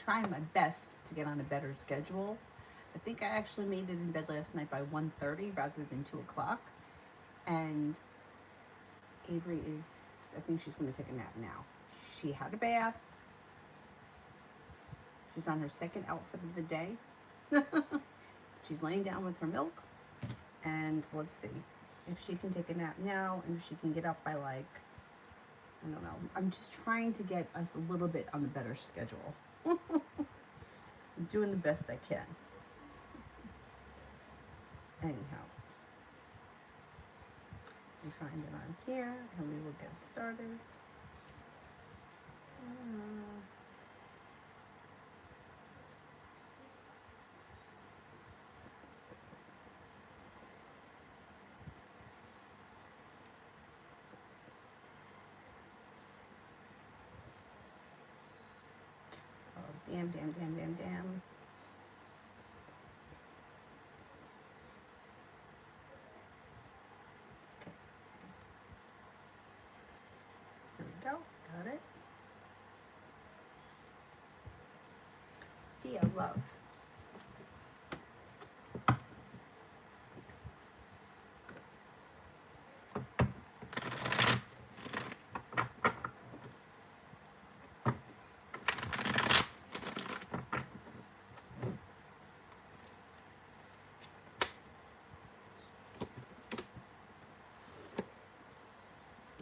trying my best to get on a better schedule. I think I actually made it in bed last night by 1:30 rather than 2 o'clock. And Avery is, I think she's going to take a nap now. She had a bath. She's on her second outfit of the day. She's laying down with her milk. And let's see if she can take a nap now and if she can get up by like, I don't know. I'm just trying to get us a little bit on a better schedule. I'm doing the best I can. Anyhow, we find it on here and we will get started. Oh, damn. Okay, here we go. Got it. Feel love.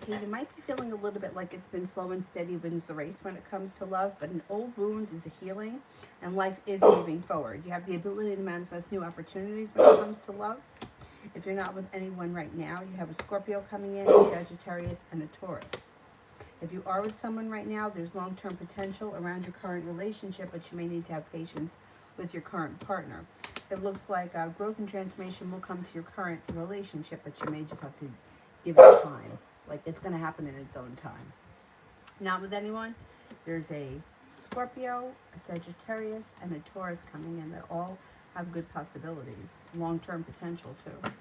You might be feeling a little bit like it's been slow and steady wins the race when it comes to love, but an old wound is a healing and life is moving forward. You have the ability to manifest new opportunities when it comes to love. If you're not with anyone right now, you have a Scorpio coming in, a Sagittarius, and a Taurus. If you are with someone right now, there's long-term potential around your current relationship, but you may need to have patience with your current partner. It looks like growth and transformation will come to your current relationship, but you may just have to give it time. Like it's going to happen in its own time. Not with anyone. There's a Scorpio, a Sagittarius, and a Taurus coming in that all have good possibilities, long-term potential too.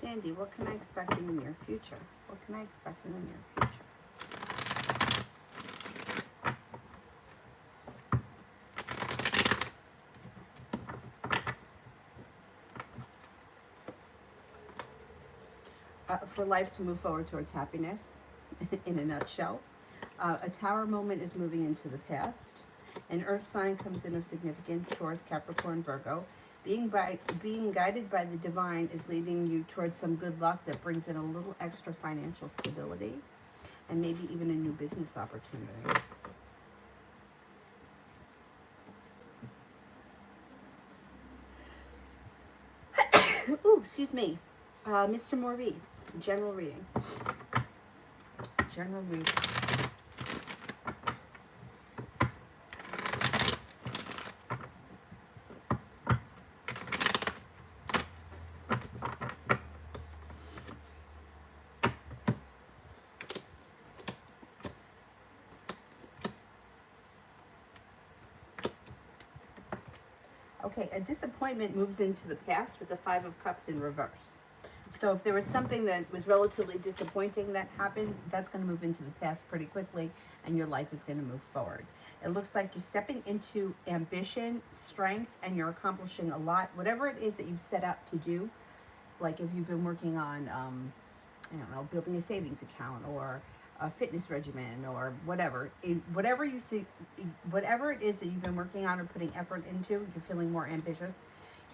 Sandy, what can I expect in the near future? What can I expect in the near future? For life to move forward towards happiness, in a nutshell. A tower moment is moving into the past. An earth sign comes in of significance, Taurus, Capricorn, Virgo. Being guided by the divine is leading you towards some good luck that brings in a little extra financial stability and maybe even a new business opportunity. Ooh, excuse me. Mr. Maurice, general reading. General reading. Okay, a disappointment moves into the past with the Five of Cups in reverse. So if there was something that was relatively disappointing that happened, that's going to move into the past pretty quickly and your life is going to move forward. It looks like you're stepping into ambition, strength, and you're accomplishing a lot. Whatever it is that you've set out to do, like if you've been working on, I don't know, building a savings account or a fitness regimen or whatever, whatever you see, whatever it is that you've been working on or putting effort into, you're feeling more ambitious,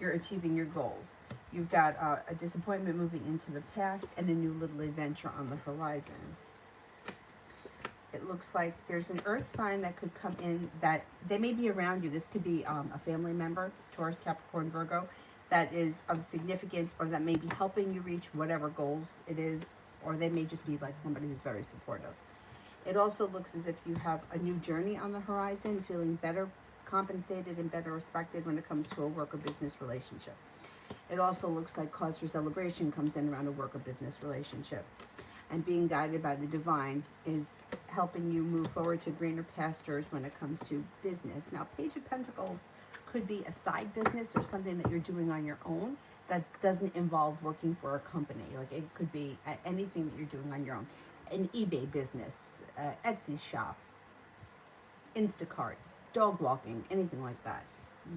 you're achieving your goals. You've got a disappointment moving into the past and a new little adventure on the horizon. It looks like there's an earth sign that could come in that they may be around you. This could be a family member, Taurus, Capricorn, Virgo, that is of significance or that may be helping you reach whatever goals it is, or they may just be like somebody who's very supportive. It also looks as if you have a new journey on the horizon, feeling better compensated and better respected when it comes to a work or business relationship. It also looks like cause for celebration comes in around a work or business relationship. And being guided by the divine is helping you move forward to greener pastures when it comes to business. Now, Page of Pentacles could be a side business or something that you're doing on your own that doesn't involve working for a company. Like it could be anything that you're doing on your own. An eBay business, Etsy shop, Instacart, dog walking, anything like that,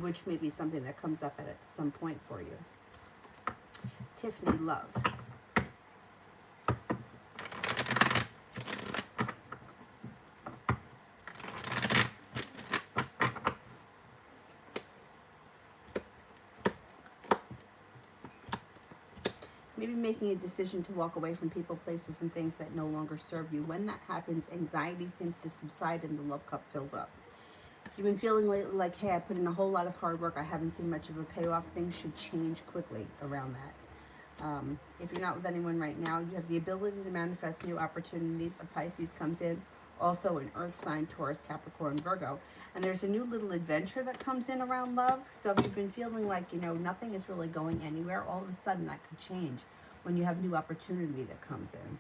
which may be something that comes up at some point for you. Tiffany, love. Maybe making a decision to walk away from people, places, and things that no longer serve you. When that happens, anxiety seems to subside and the love cup fills up. If you've been feeling lately like, hey, I put in a whole lot of hard work, I haven't seen much of a payoff, things should change quickly around that. If you're not with anyone right now, you have the ability to manifest new opportunities. A Pisces comes in, also an earth sign, Taurus, Capricorn, Virgo. And there's a new little adventure that comes in around love. So if you've been feeling like, nothing is really going anywhere, all of a sudden that could change when you have new opportunity that comes in.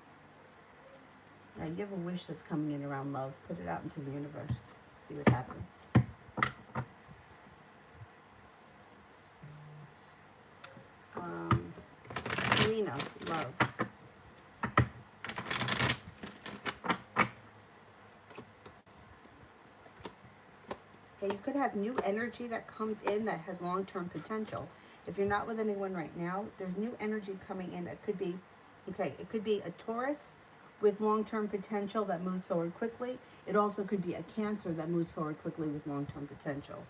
Now, you have a wish that's coming in around love. Put it out into the universe. See what happens. Lena, love. Okay, you could have new energy that comes in that has long-term potential. If you're not with anyone right now, there's new energy coming in that could be, it could be a Taurus with long-term potential that moves forward quickly. It also could be a Cancer that moves forward quickly with long-term potential.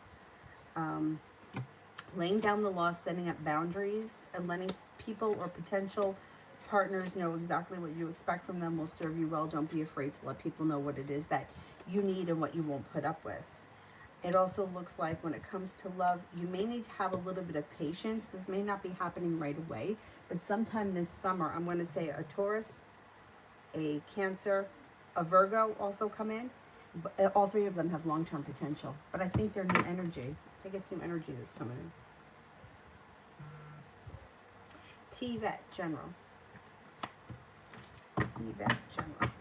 Laying down the law, setting up boundaries, and letting people or potential partners know exactly what you expect from them will serve you well. Don't be afraid to let people know what it is that you need and what you won't put up with. It also looks like when it comes to love, you may need to have a little bit of patience. This may not be happening right away, but sometime this summer, I'm going to say a Taurus, a Cancer, a Virgo also come in. But all three of them have long-term potential, but I think they're new energy. I think it's new energy that's coming in. T-Vet, General. T-Vet, General.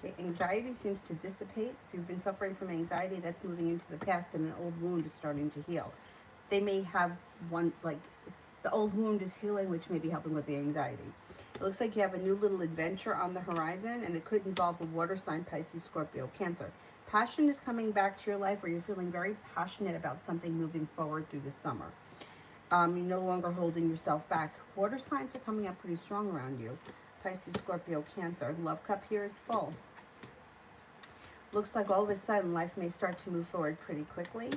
Okay, anxiety seems to dissipate. If you've been suffering from anxiety, that's moving into the past and an old wound is starting to heal. They may have one, like, the old wound is healing, which may be helping with the anxiety. It looks like you have a new little adventure on the horizon, and it could involve a water sign, Pisces, Scorpio, Cancer. Passion is coming back to your life, where you're feeling very passionate about something moving forward through the summer. You're no longer holding yourself back. Water signs are coming up pretty strong around you. Pisces, Scorpio, Cancer. Love cup here is full. Looks like all of a sudden life may start to move forward pretty quickly.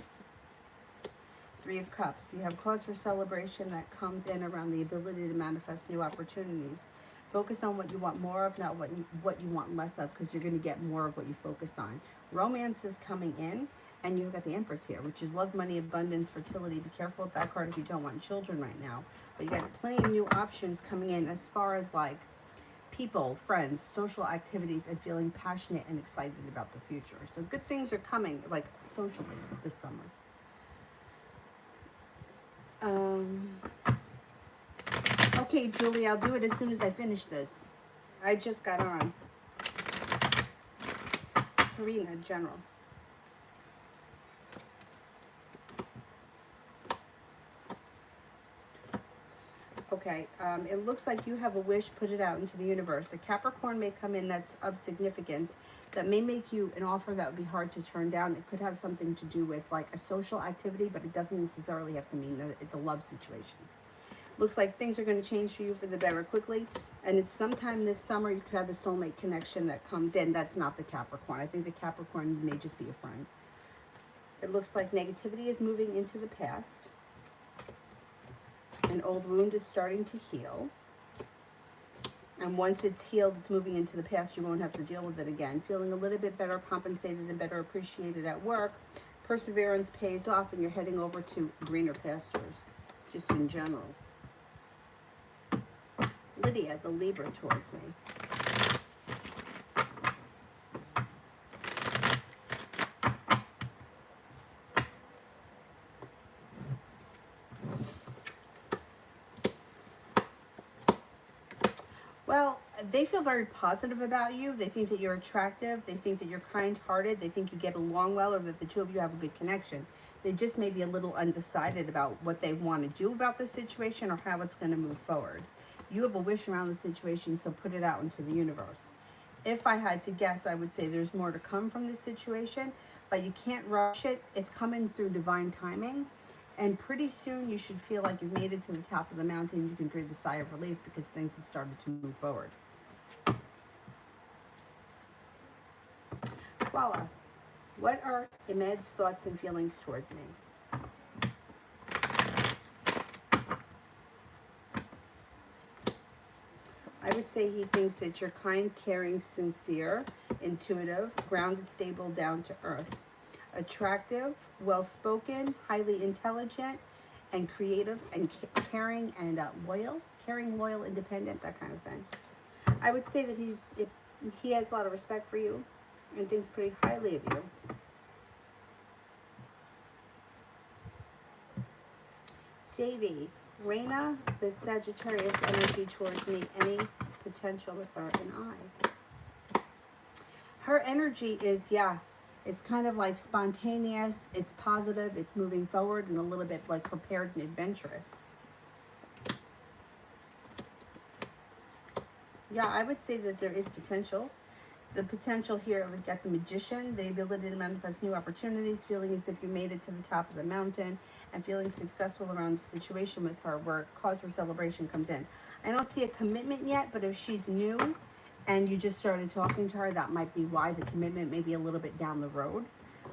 Three of Cups. You have cause for celebration that comes in around the ability to manifest new opportunities. Focus on what you want more of, not what you want less of, because you're going to get more of what you focus on. Romance is coming in, and you've got the Empress here, which is love, money, abundance, fertility. Be careful with that card if you don't want children right now. But you got plenty of new options coming in as far as like people, friends, social activities, and feeling passionate and excited about the future. So good things are coming, like socially, this summer. Okay, Julie, I'll do it as soon as I finish this. I just got on. Karina, General. Okay, it looks like you have a wish, put it out into the universe. A Capricorn may come in that's of significance, that may make you an offer that would be hard to turn down. It could have something to do with like a social activity, but it doesn't necessarily have to mean that it's a love situation. Looks like things are going to change for you for the better quickly, and it's sometime this summer you could have a soulmate connection that comes in. That's not the Capricorn. I think the Capricorn may just be a friend. It looks like negativity is moving into the past. An old wound is starting to heal. And once it's healed, it's moving into the past. You won't have to deal with it again. Feeling a little bit better compensated and better appreciated at work. Perseverance pays off, and you're heading over to greener pastures, just in general. Lydia, the Libra, towards me. Well, They feel very positive about you. They think that you're attractive. They think that you're kind-hearted. They think you get along well, or that the two of you have a good connection. They just may be a little undecided about what they want to do about the situation or how it's going to move forward. You have a wish around the situation, so put it out into the universe. If I had to guess, I would say there's more to come from this situation, but you can't rush it. It's coming through divine timing. And pretty soon you should feel like you've made it to the top of the mountain. You can breathe a sigh of relief because things have started to move forward. Voila. What are Ahmed's thoughts and feelings towards me? I would say he thinks that you're kind, caring, sincere, intuitive, grounded, stable, down to earth, attractive, well-spoken, highly intelligent, and creative, and caring, and loyal. Caring, loyal, independent, that kind of thing. I would say that he has a lot of respect for you and thinks pretty highly of you. Davy, Raina, the Sagittarius energy towards me, any potential with her and I. Her energy is, yeah, it's kind of like spontaneous, it's positive, it's moving forward, and a little bit like prepared and adventurous. Yeah, I would say that there is potential. The potential here, like at the Magician, the ability to manifest new opportunities, feeling as if you made it to the top of the mountain, and feeling successful around the situation with her where cause for celebration comes in. I don't see a commitment yet, but if she's new and you just started talking to her, that might be why the commitment may be a little bit down the road.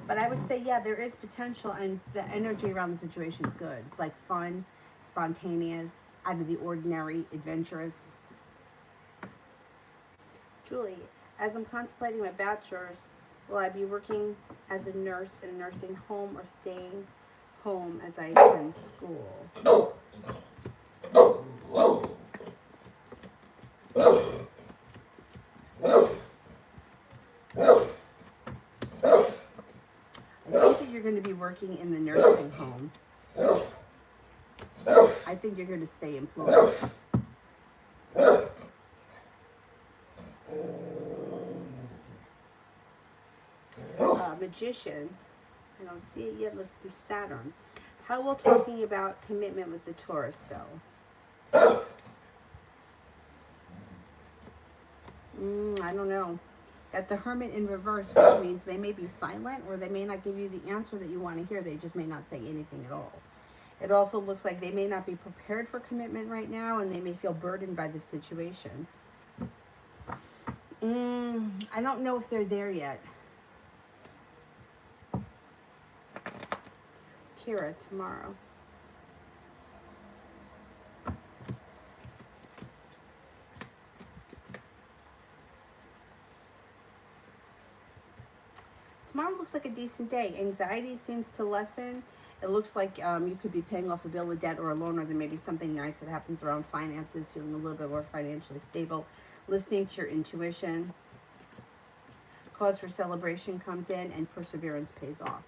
But I would say, yeah, there is potential, and the energy around the situation is good. It's like fun, spontaneous, out of the ordinary, adventurous. Julie, as I'm contemplating my bachelor's, will I be working as a nurse in a nursing home or staying home as I attend school? I think that you're going to be working in the nursing home. I think you're going to stay employed. Magician, I don't see it yet. Let's do Saturn. How will talking about commitment with the Taurus go? I don't know. Got the Hermit in reverse, which means they may be silent or they may not give you the answer that you want to hear. They just may not say anything at all. It also looks like they may not be prepared for commitment right now, and they may feel burdened by the situation. I don't know if they're there yet. Kira, tomorrow. Tomorrow looks like a decent day. Anxiety seems to lessen. It looks like you could be paying off a bill of debt or a loan, or there may be something nice that happens around finances, feeling a little bit more financially stable, listening to your intuition. Cause for celebration comes in, and perseverance pays off.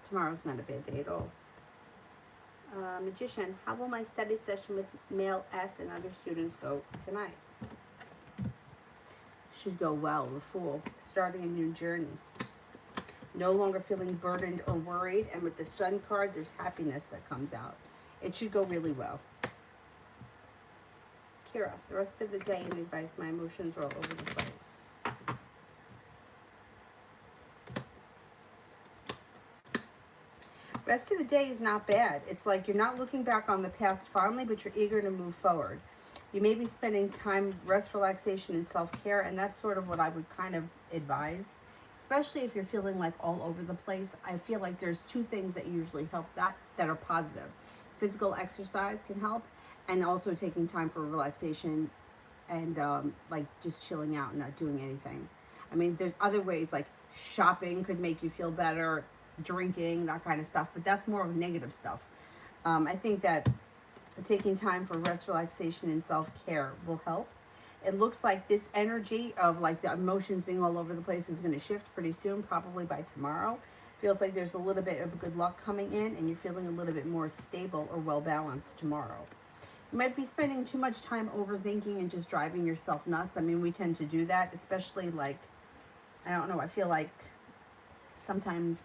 Tomorrow's not a bad day at all. Magician, how will my study session with male S and other students go tonight? Should go well. The Fool, starting a new journey. No longer feeling burdened or worried, and with the Sun card, there's happiness that comes out. It should go really well. Kira, the rest of the day and advice. My emotions are all over the place. Rest of the day is not bad. It's like you're not looking back on the past fondly, but you're eager to move forward. You may be spending time, rest, relaxation, and self-care, and that's sort of what I would kind of advise, especially if you're feeling like all over the place. I feel like there's two things that usually help that are positive. Physical exercise can help, and also taking time for relaxation and like just chilling out and not doing anything. I mean, there's other ways, like shopping could make you feel better, drinking, that kind of stuff, but that's more of negative stuff. I think that taking time for rest, relaxation, and self-care will help. It looks like this energy of like the emotions being all over the place is going to shift pretty soon, probably by tomorrow. Feels like there's a little bit of good luck coming in, and you're feeling a little bit more stable or well-balanced tomorrow. You might be spending too much time overthinking and just driving yourself nuts. I mean, we tend to do that, especially like, I don't know, I feel like sometimes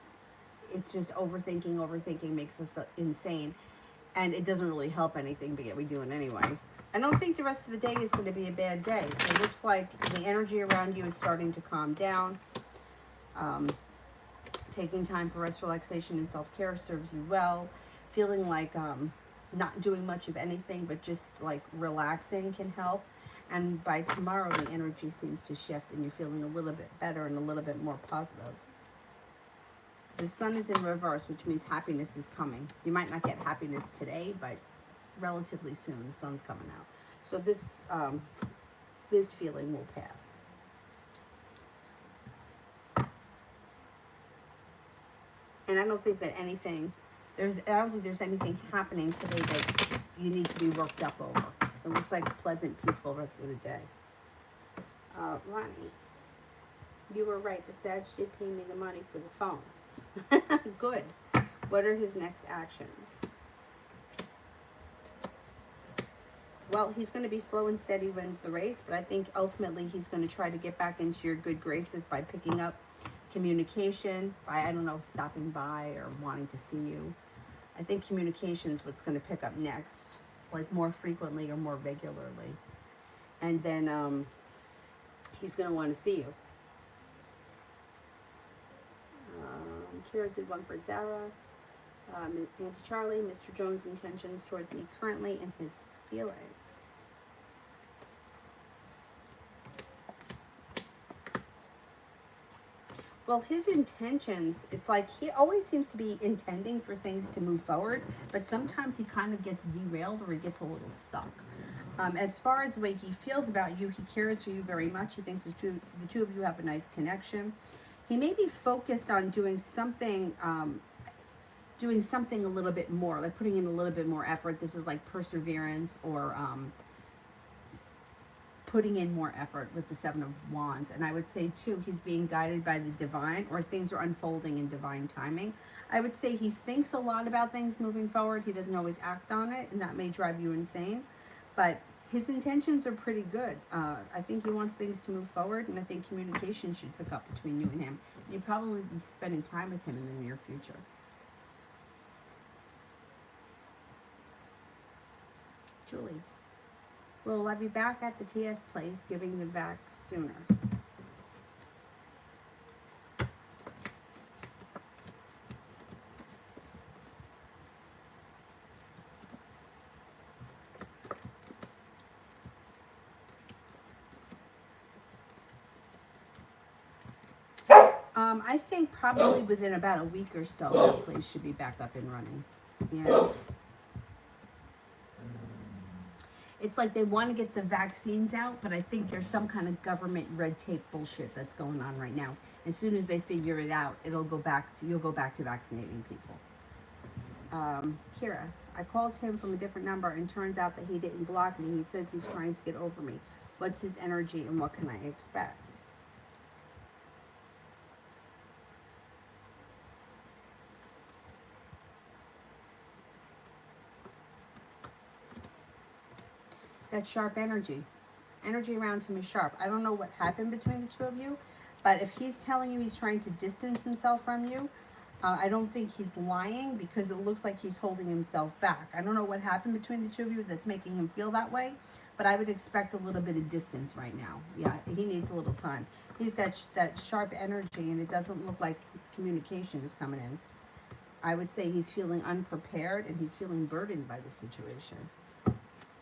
it's just overthinking makes us insane. And it doesn't really help anything, but yet we do it anyway. I don't think the rest of the day is going to be a bad day. It looks like the energy around you is starting to calm down. Um, Taking time for rest, relaxation, and self-care serves you well. Feeling like not doing much of anything, but just like relaxing can help. And by tomorrow, the energy seems to shift and you're feeling a little bit better and a little bit more positive. The sun is in reverse, which means happiness is coming. You might not get happiness today, but relatively soon the sun's coming out. So this feeling will pass. And I don't think that I don't think there's anything happening today that you need to be worked up over. It looks like a pleasant, peaceful rest of the day. Ronnie, you were right. The Sag did pay me the money for the phone. Good. What are his next actions? Well, he's going to be slow and steady wins the race, but I think ultimately he's going to try to get back into your good graces by picking up communication, by, I don't know, stopping by or wanting to see you. I think communication is what's going to pick up next, like more frequently or more regularly. And then he's going to want to see you. Kira did one for Zara. Auntie Charlie, Mr. Jones' intentions towards me currently and his feelings. Well, his intentions, it's like he always seems to be intending for things to move forward, but sometimes he kind of gets derailed or he gets a little stuck. As far as the way he feels about you, he cares for you very much. He thinks the two of you have a nice connection. He may be focused on doing something a little bit more, like putting in a little bit more effort. This is like perseverance or putting in more effort with the Seven of Wands. And I would say too, he's being guided by the divine, or things are unfolding in divine timing. I would say he thinks a lot about things moving forward. He doesn't always act on it, and that may drive you insane. But his intentions are pretty good. I think he wants things to move forward, and I think communication should pick up between you and him. You'll probably be spending time with him in the near future. Julie. Will I be back at the TS place giving them back sooner? I think probably within about a week or so, that place should be back up and running. Yeah. It's like they want to get the vaccines out, but I think there's some kind of government red tape bullshit that's going on right now. As soon as they figure it out, you'll go back to vaccinating people. Kira, I called him from a different number and turns out that he didn't block me. He says he's trying to get over me. What's his energy and what can I expect? That sharp energy. Energy around him is sharp. I don't know what happened between the two of you, but if he's telling you he's trying to distance himself from you, I don't think he's lying because it looks like he's holding himself back. I don't know what happened between the two of you that's making him feel that way, but I would expect a little bit of distance right now. Yeah, he needs a little time. He's got that sharp energy and it doesn't look like communication is coming in. I would say he's feeling unprepared and he's feeling burdened by the situation.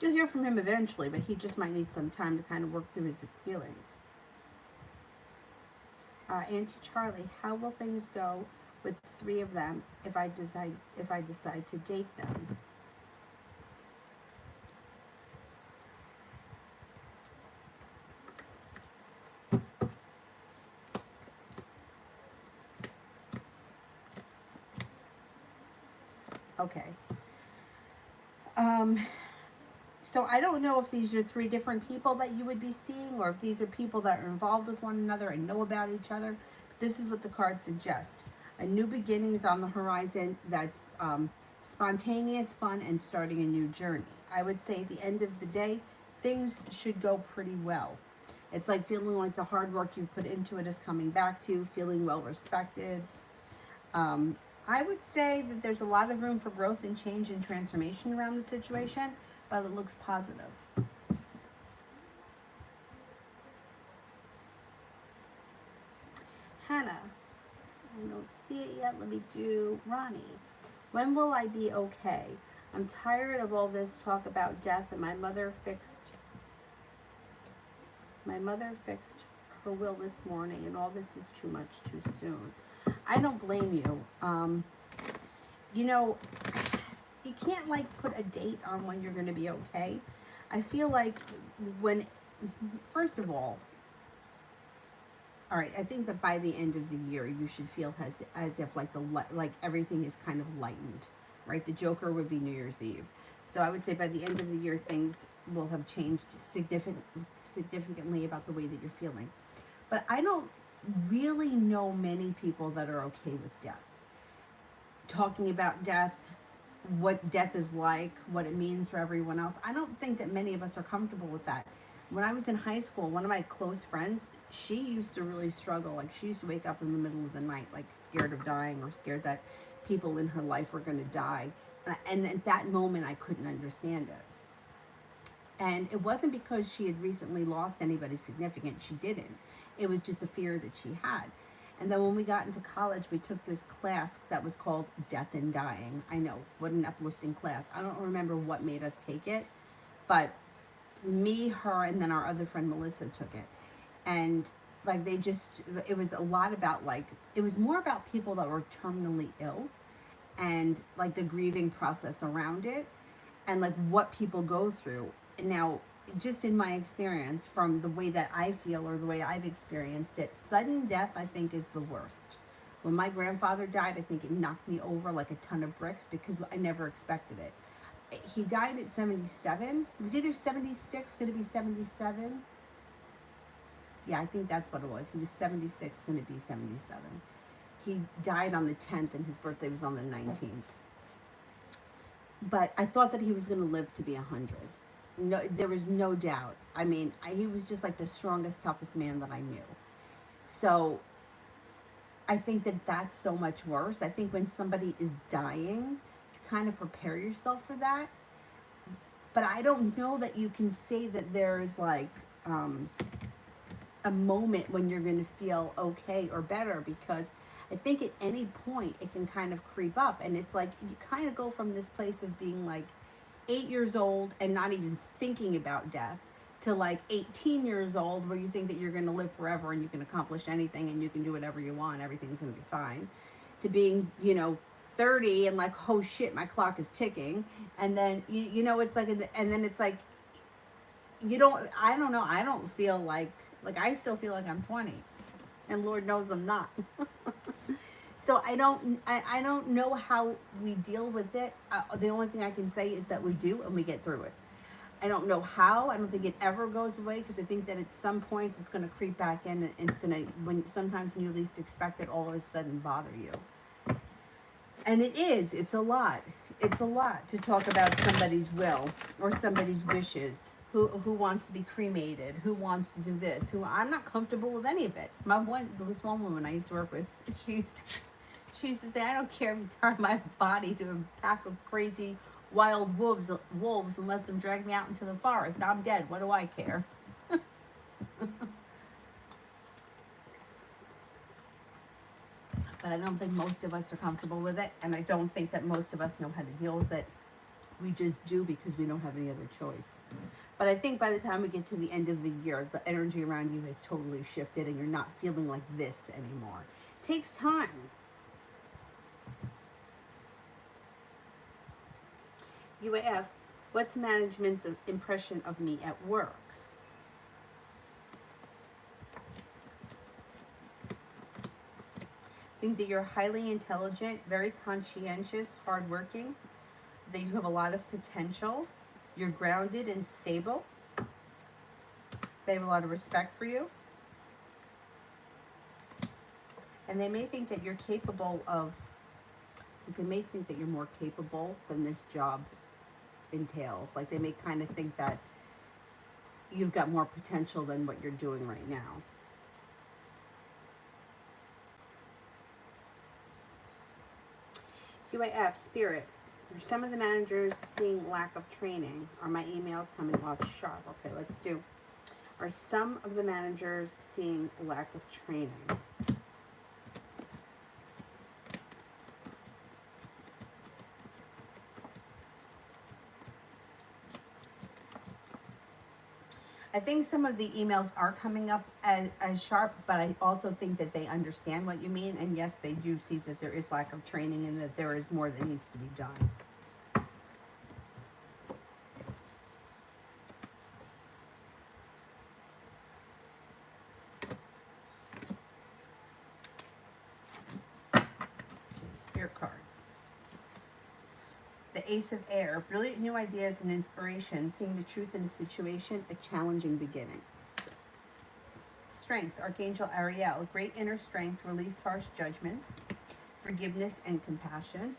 You'll hear from him eventually, but he just might need some time to kind of work through his feelings. Auntie Charlie, how will things go with the three of them if I decide to date them? Okay. So I don't know if these are three different people that you would be seeing or if these are people that are involved with one another and know about each other. This is what the cards suggest. A new beginning is on the horizon that's spontaneous fun and starting a new journey. I would say at the end of the day, things should go pretty well. It's like feeling like the hard work you've put into it is coming back to you, feeling well respected. Um, I would say that there's a lot of room for growth and change and transformation around the situation, but it looks positive. Hannah, I don't see it yet. Let me do Ronnie. When will I be okay? I'm tired of all this talk about death, and my mother fixed her will this morning, and all this is too much too soon. I don't blame you. You know, you can't like put a date on when you're going to be okay. I feel like when, first of all, right, I think that by the end of the year, you should feel as if like like everything is kind of lightened, right? The Joker would be New Year's Eve. So I would say by the end of the year, things will have changed significantly about the way that you're feeling. But I don't really know many people that are okay with death. Talking about death, what death is like, what it means for everyone else. I don't think that many of us are comfortable with that. When I was in high school, one of my close friends, she used to really struggle. Like she used to wake up in the middle of the night, like scared of dying or scared that people in her life were going to die. And at that moment, I couldn't understand it. And it wasn't because she had recently lost anybody significant. She didn't. It was just a fear that she had. And then when we got into college, we took this class that was called Death and Dying. I know, what an uplifting class. I don't remember what made us take it, but me, her, and then our other friend Melissa took it. And like it was a lot about like, it was more about people that were terminally ill and like the grieving process around it and like what people go through. Now, just in my experience, from the way that I feel or the way I've experienced it, sudden death, I think, is the worst. When my grandfather died, I think it knocked me over like a ton of bricks because I never expected it. He died at 77. It was either 76, going to be 77. Yeah, I think that's what it was. He was 76, going to be 77. He died on the 10th and his birthday was on the 19th. But I thought that he was going to live to be 100. No, there was no doubt. I mean, he was just like the strongest, toughest man that I knew. So I think that that's so much worse. I think when somebody is dying, you kind of prepare yourself for that. But I don't know that you can say that there's like a moment when you're going to feel okay or better, because I think at any point it can kind of creep up. And it's like you kind of go from this place of being like 8 years old and not even thinking about death to like 18 years old where you think that you're going to live forever and you can accomplish anything and you can do whatever you want, everything's going to be fine, to being 30 and like, oh shit, my clock is ticking. And then it's like, and then it's like I don't know, I don't feel like I still feel like I'm 20, and Lord knows I'm not. So I don't know how we deal with it. The only thing I can say is that we do, and we get through it. I don't know how. I don't think it ever goes away, because I think that at some points it's going to creep back in, and it's going to, sometimes when you least expect it, all of a sudden bother you. And it's a lot. It's a lot to talk about somebody's will or somebody's wishes. Who wants to be cremated? Who wants to do this? I'm not comfortable with any of it. There was one woman I used to work with. She used to say, I don't care if you tie my body to a pack of crazy wild wolves and let them drag me out into the forest. I'm dead. What do I care? But I don't think most of us are comfortable with it, and I don't think that most of us know how to deal with it. We just do because we don't have any other choice. But I think by the time we get to the end of the year, the energy around you has totally shifted and you're not feeling like this anymore. It takes time. UAF, what's management's impression of me at work? I think that you're highly intelligent, very conscientious, hardworking, that you have a lot of potential. You're grounded and stable. They have a lot of respect for you. And they may think that you're capable of They may think that you're more capable than this job entails. Like they may kind of think that you've got more potential than what you're doing right now. UAF, Spirit. Are some of the managers seeing lack of training? Are my emails coming off sharp? Okay, let's do. Are some of the managers seeing lack of training? I think some of the emails are coming up as sharp, but I also think that they understand what you mean. And yes, they do see that there is lack of training and that there is more that needs to be done. Okay, Spirit cards. The Ace of Air. Brilliant new ideas and inspiration. Seeing the truth in a situation. A challenging beginning. Strength, Archangel Ariel, great inner strength, release harsh judgments, forgiveness and compassion.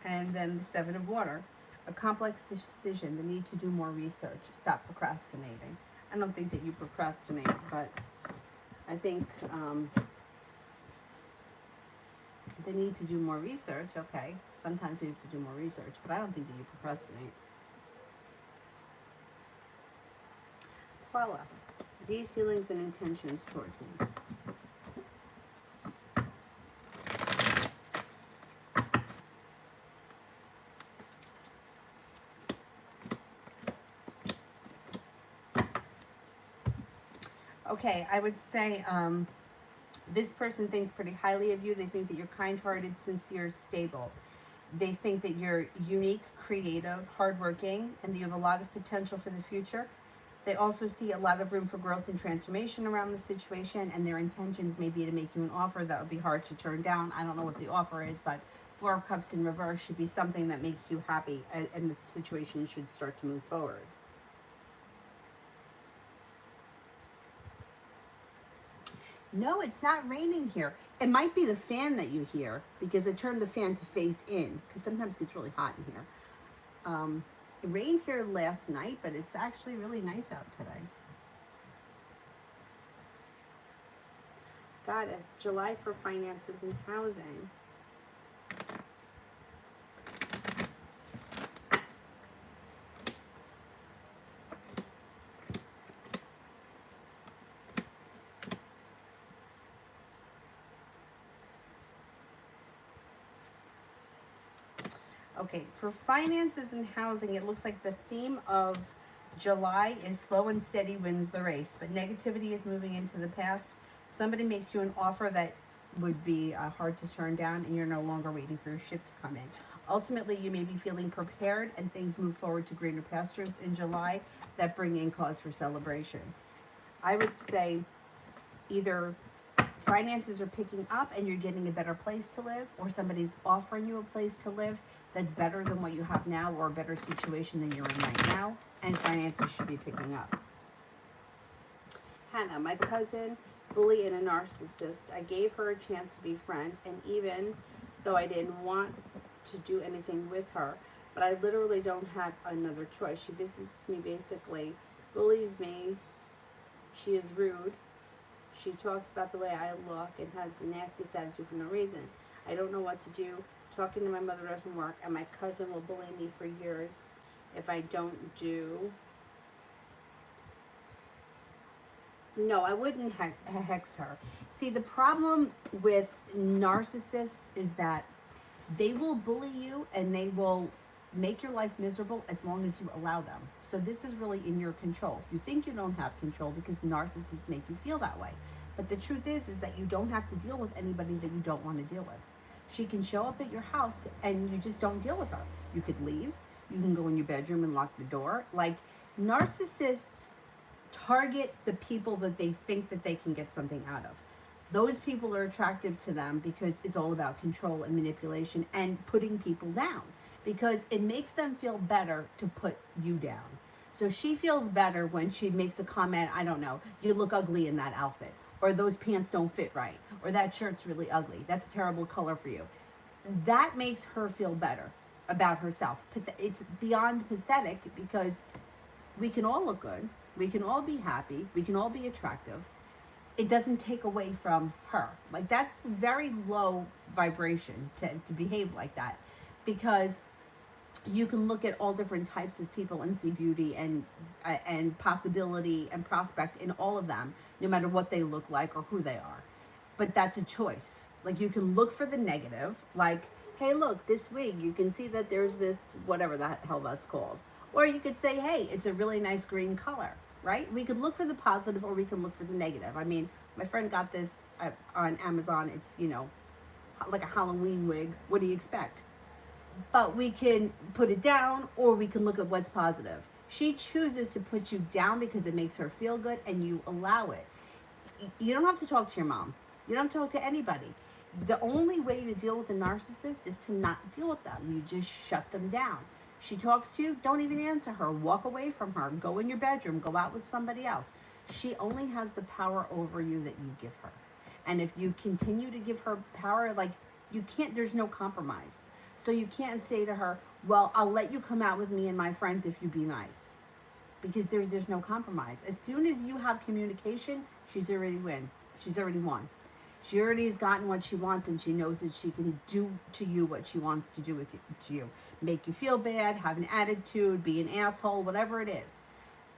And then the Seven of Water, a complex decision, the need to do more research, stop procrastinating. I don't think that you procrastinate, but I think the need to do more research, okay, sometimes we have to do more research, but I don't think that you procrastinate. Paula, Z's feelings and intentions towards me. Okay, I would say this person thinks pretty highly of you. They think that you're kind-hearted, sincere, stable. They think that you're unique, creative, hardworking, and that you have a lot of potential for the future. They also see a lot of room for growth and transformation around the situation, and their intentions may be to make you an offer that would be hard to turn down. I don't know what the offer is, but Four of Cups in reverse should be something that makes you happy, and the situation should start to move forward. No, it's not raining here. It might be the fan that you hear because I turned the fan to face in because sometimes it gets really hot in here. It rained here last night, but it's actually really nice out today. Goddess, July for finances and housing. Okay, for finances and housing, it looks like the theme of July is slow and steady wins the race, but negativity is moving into the past. Somebody makes you an offer that would be hard to turn down, and you're no longer waiting for your ship to come in. Ultimately, you may be feeling prepared, and things move forward to greener pastures in July that bring in cause for celebration. I would say either finances are picking up and you're getting a better place to live, or somebody's offering you a place to live that's better than what you have now, or a better situation than you're in right now, and finances should be picking up. Hannah, my cousin, bully and a narcissist. I gave her a chance to be friends, and even though I didn't want to do anything with her, but I literally don't have another choice. She visits me basically, bullies me, she is rude, she talks about the way I look and has a nasty attitude for no reason. I don't know what to do. Talking to my mother doesn't work, and my cousin will bully me for years if I don't do. No, I wouldn't hex her. See, the problem with narcissists is that they will bully you and they will make your life miserable as long as you allow them. So this is really in your control. You think you don't have control because narcissists make you feel that way. But the truth is that you don't have to deal with anybody that you don't want to deal with. She can show up at your house and you just don't deal with her. You could leave. You can go in your bedroom and lock the door. Like, narcissists target the people that they think that they can get something out of. Those people are attractive to them because it's all about control and manipulation and putting people down, because it makes them feel better to put you down. So she feels better when she makes a comment, I don't know, you look ugly in that outfit, or those pants don't fit right, or that shirt's really ugly, that's a terrible color for you. that makes her feel better about herself. It's beyond pathetic because we can all look good, we can all be happy, we can all be attractive. It doesn't take away from her. Like, that's very low vibration to behave like that, because you can look at all different types of people and see beauty and possibility and prospect in all of them, no matter what they look like or who they are. But that's a choice. Like, you can look for the negative, like, hey, look, this wig, you can see that there's this, whatever the hell that's called. Or you could say, hey, it's a really nice green color, right? We could look for the positive or we can look for the negative. I mean, my friend got this on Amazon. It's, like a Halloween wig. What do you expect? But we can put it down or we can look at what's positive. She chooses to put you down because it makes her feel good and you allow it. You don't have to talk to your mom. You don't have to talk to anybody. The only way to deal with a narcissist is to not deal with them. You just shut them down. She talks to you, don't even answer her. Walk away from her. Go in your bedroom. Go out with somebody else. She only has the power over you that you give her. And if you continue to give her power, like, you can't, there's no compromise. So you can't say to her, well, I'll let you come out with me and my friends if you be nice. Because there's no compromise. As soon as you have communication, she's already won. She's already won. She already has gotten what she wants, and she knows that she can do to you what she wants to do to you. Make you feel bad, have an attitude, be an asshole, whatever it is.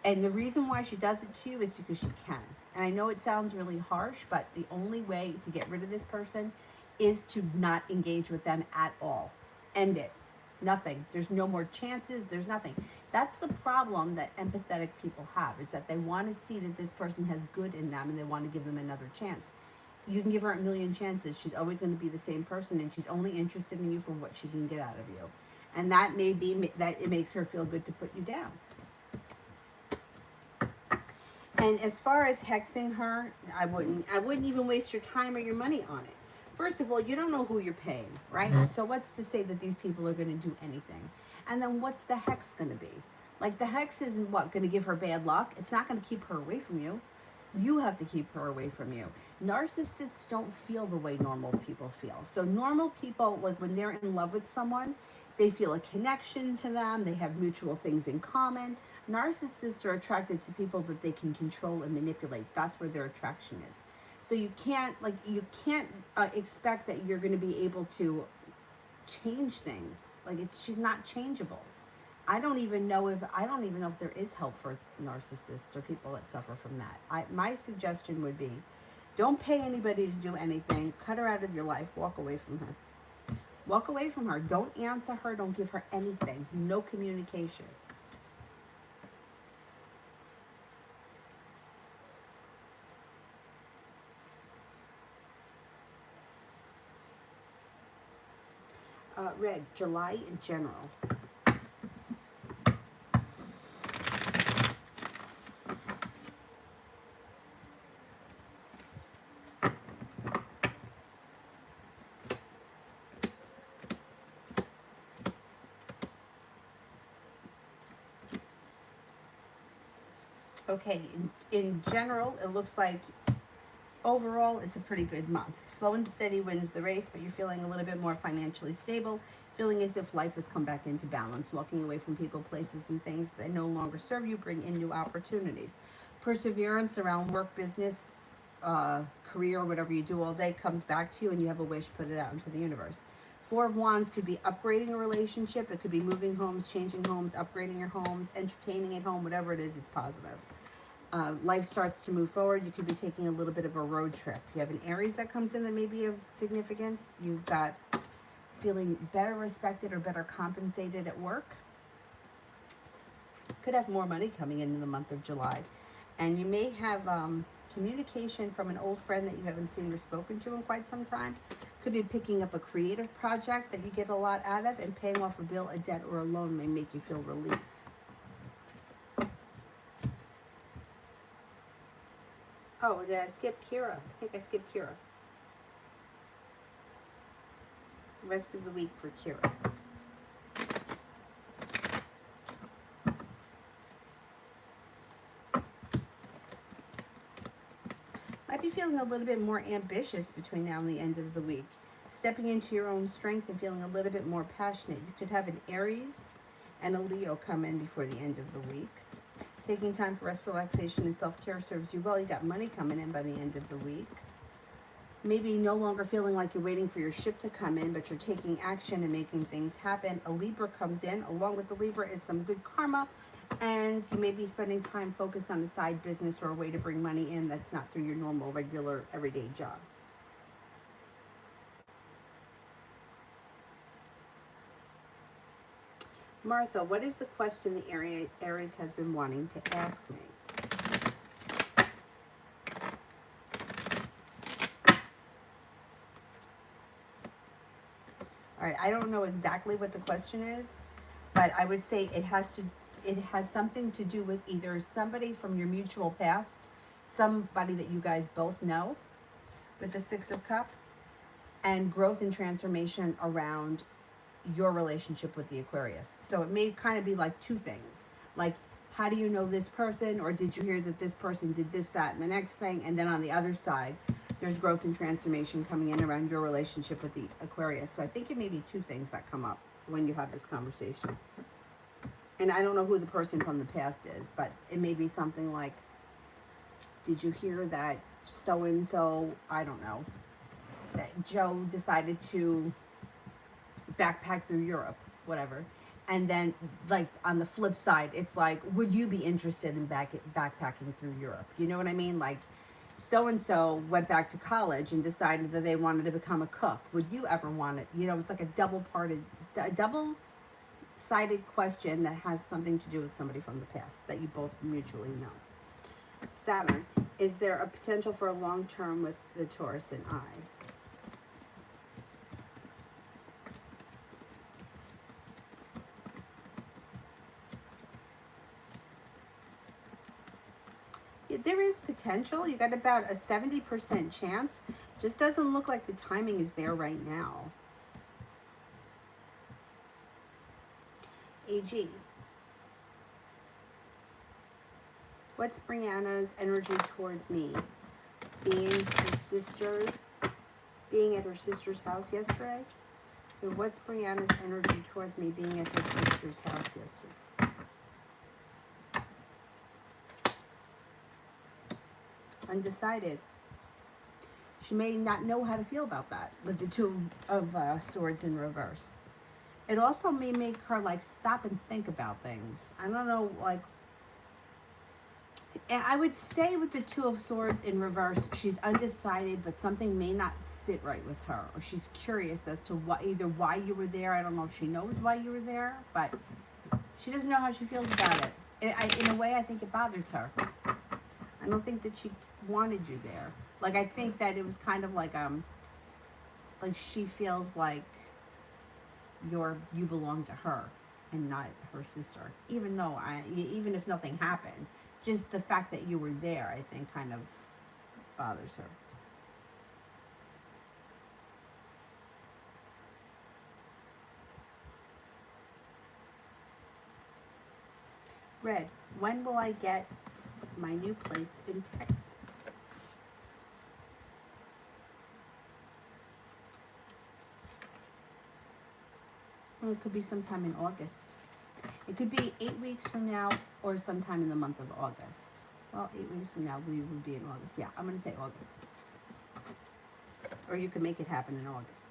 And the reason why she does it to you is because she can. And I know it sounds really harsh, but the only way to get rid of this person is to not engage with them at all. End it. Nothing. There's no more chances. There's nothing. That's the problem that empathetic people have, is that they want to see that this person has good in them and they want to give them another chance. You can give her a million chances. She's always going to be the same person, and she's only interested in you for what she can get out of you. And that may be that it makes her feel good to put you down. And as far as hexing her, I wouldn't even waste your time or your money on it. First of all, you don't know who you're paying, right? So what's to say that these people are going to do anything? And then what's the hex going to be? Like, the hex isn't what going to give her bad luck. It's not going to keep her away from you. You have to keep her away from you. Narcissists don't feel the way normal people feel. So normal people, like, when they're in love with someone, they feel a connection to them. They have mutual things in common. Narcissists are attracted to people that they can control and manipulate. That's where their attraction is. So you can't expect that you're going to be able to change things. Like, she's not changeable. I don't even know if there is help for narcissists or people that suffer from that. My suggestion would be, don't pay anybody to do anything. Cut her out of your life. Walk away from her. Walk away from her. Don't answer her. Don't give her anything. No communication. Red, July in general. Okay, in general, it looks like overall it's a pretty good month. Slow and steady wins the race, but you're feeling a little bit more financially stable, feeling as if life has come back into balance, walking away from people, places, and things that no longer serve you, bring in new opportunities. Perseverance around work, business, career, whatever you do all day comes back to you, and you have a wish, put it out into the universe. Four of Wands could be upgrading a relationship. It could be moving homes, changing homes, upgrading your homes, entertaining at home, whatever it is, it's positive. Life starts to move forward. You could be taking a little bit of a road trip. You have an Aries that comes in that may be of significance. You've got feeling better respected or better compensated at work. Could have more money coming in the month of July. And you may have communication from an old friend that you haven't seen or spoken to in quite some time. Could be picking up a creative project that you get a lot out of, and paying off a bill, a debt, or a loan may make you feel relief. Oh, did I skip Kira? I think I skipped Kira. Rest of the week for Kira. Might be feeling a little bit more ambitious between now and the end of the week. stepping into your own strength and feeling a little bit more passionate. You could have an Aries and a Leo come in before the end of the week. Taking time for rest, relaxation, and self-care serves you well. You got money coming in by the end of the week. Maybe no longer feeling like you're waiting for your ship to come in, but you're taking action and making things happen. A Libra comes in. Along with the Libra is some good karma, and you may be spending time focused on a side business or a way to bring money in that's not through your normal, regular, everyday job. Martha, what is the question the Aries has been wanting to ask me? All right, I don't know exactly what the question is, but I would say it has something to do with either somebody from your mutual past, somebody that you guys both know, with the Six of Cups, and growth and transformation around your relationship with the Aquarius. So it may kind of be like two things. Like, how do you know this person? Or did you hear that this person did this, that, and the next thing? And then on the other side, there's growth and transformation coming in around your relationship with the Aquarius. So I think it may be two things that come up when you have this conversation. And I don't know who the person from the past is, but it may be something like, did you hear that so-and-so, I don't know, that Joe decided to backpack through Europe, whatever. And then, like, on the flip side, it's like, would you be interested in backpacking through Europe? You know what I mean? Like, so-and-so went back to college and decided that they wanted to become a cook. Would you ever want it? You know, it's like a double-sided question that has something to do with somebody from the past that you both mutually know. Saturn, is there a potential for a long term with the Taurus and I? There is potential. You got about a 70% chance. Just doesn't look like the timing is there right now. AG. What's Brianna's energy towards me? Being at her sister's house yesterday? So what's Brianna's energy towards me being at her sister's house yesterday? Undecided. She may not know how to feel about that with the Two of Swords in reverse. It also may make her like stop and think about things. I don't know, like, I would say with the Two of Swords in reverse, she's undecided, but something may not sit right with her, or she's curious as to either why you were there. I don't know if she knows why you were there, but she doesn't know how she feels about it. In a way, I think it bothers her. I don't think that she wanted you there. Like, I think that it was kind of like she feels like you belong to her and not her sister. Even though even if nothing happened, just the fact that you were there, I think, kind of bothers her. Red, when will I get my new place in Texas? Well, it could be sometime in August. It could be 8 weeks from now or sometime in the month of August. Well, 8 weeks from now, we would be in August. Yeah, I'm going to say August. Or you can make it happen in August.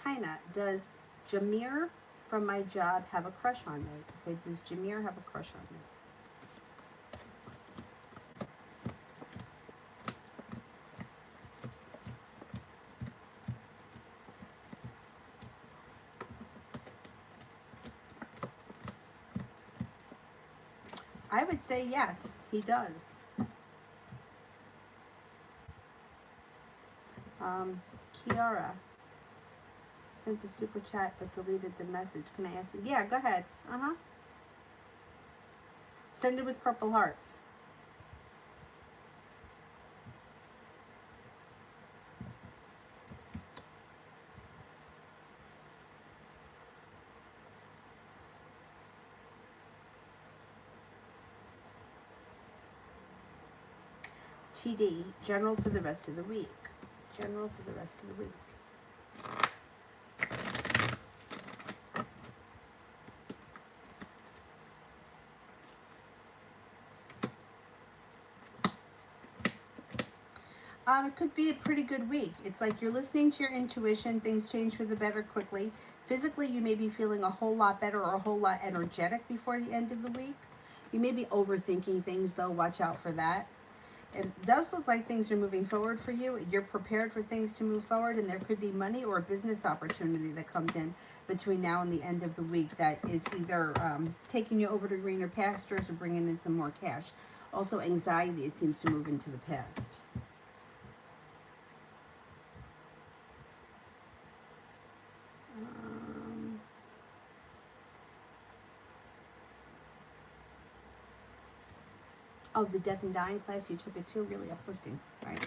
China, does Jameer from my job have a crush on me? Okay, does Jameer have a crush on me? I would say yes, he does. Kiara sent a super chat but deleted the message. Can I ask it? Yeah, go ahead. Send it with purple hearts. TD, general for the rest of the week. General for the rest of the week. It could be a pretty good week. It's like you're listening to your intuition. Things change for the better quickly. Physically, you may be feeling a whole lot better or a whole lot energetic before the end of the week. You may be overthinking things, though. Watch out for that. It does look like things are moving forward for you. You're prepared for things to move forward, and there could be money or a business opportunity that comes in between now and the end of the week that is either taking you over to greener pastures or bringing in some more cash. Also, anxiety seems to move into the past. Oh, the death and dying class, you took it too, really uplifting, right?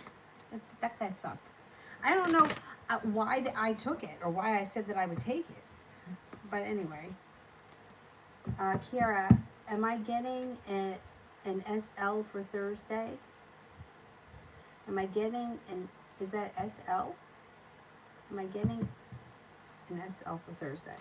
That class sucked. I don't know why I took it or why I said that I would take it. But anyway, Kiara, am I getting an SL for Thursday? Am I getting is that SL? Am I getting an SL for Thursday?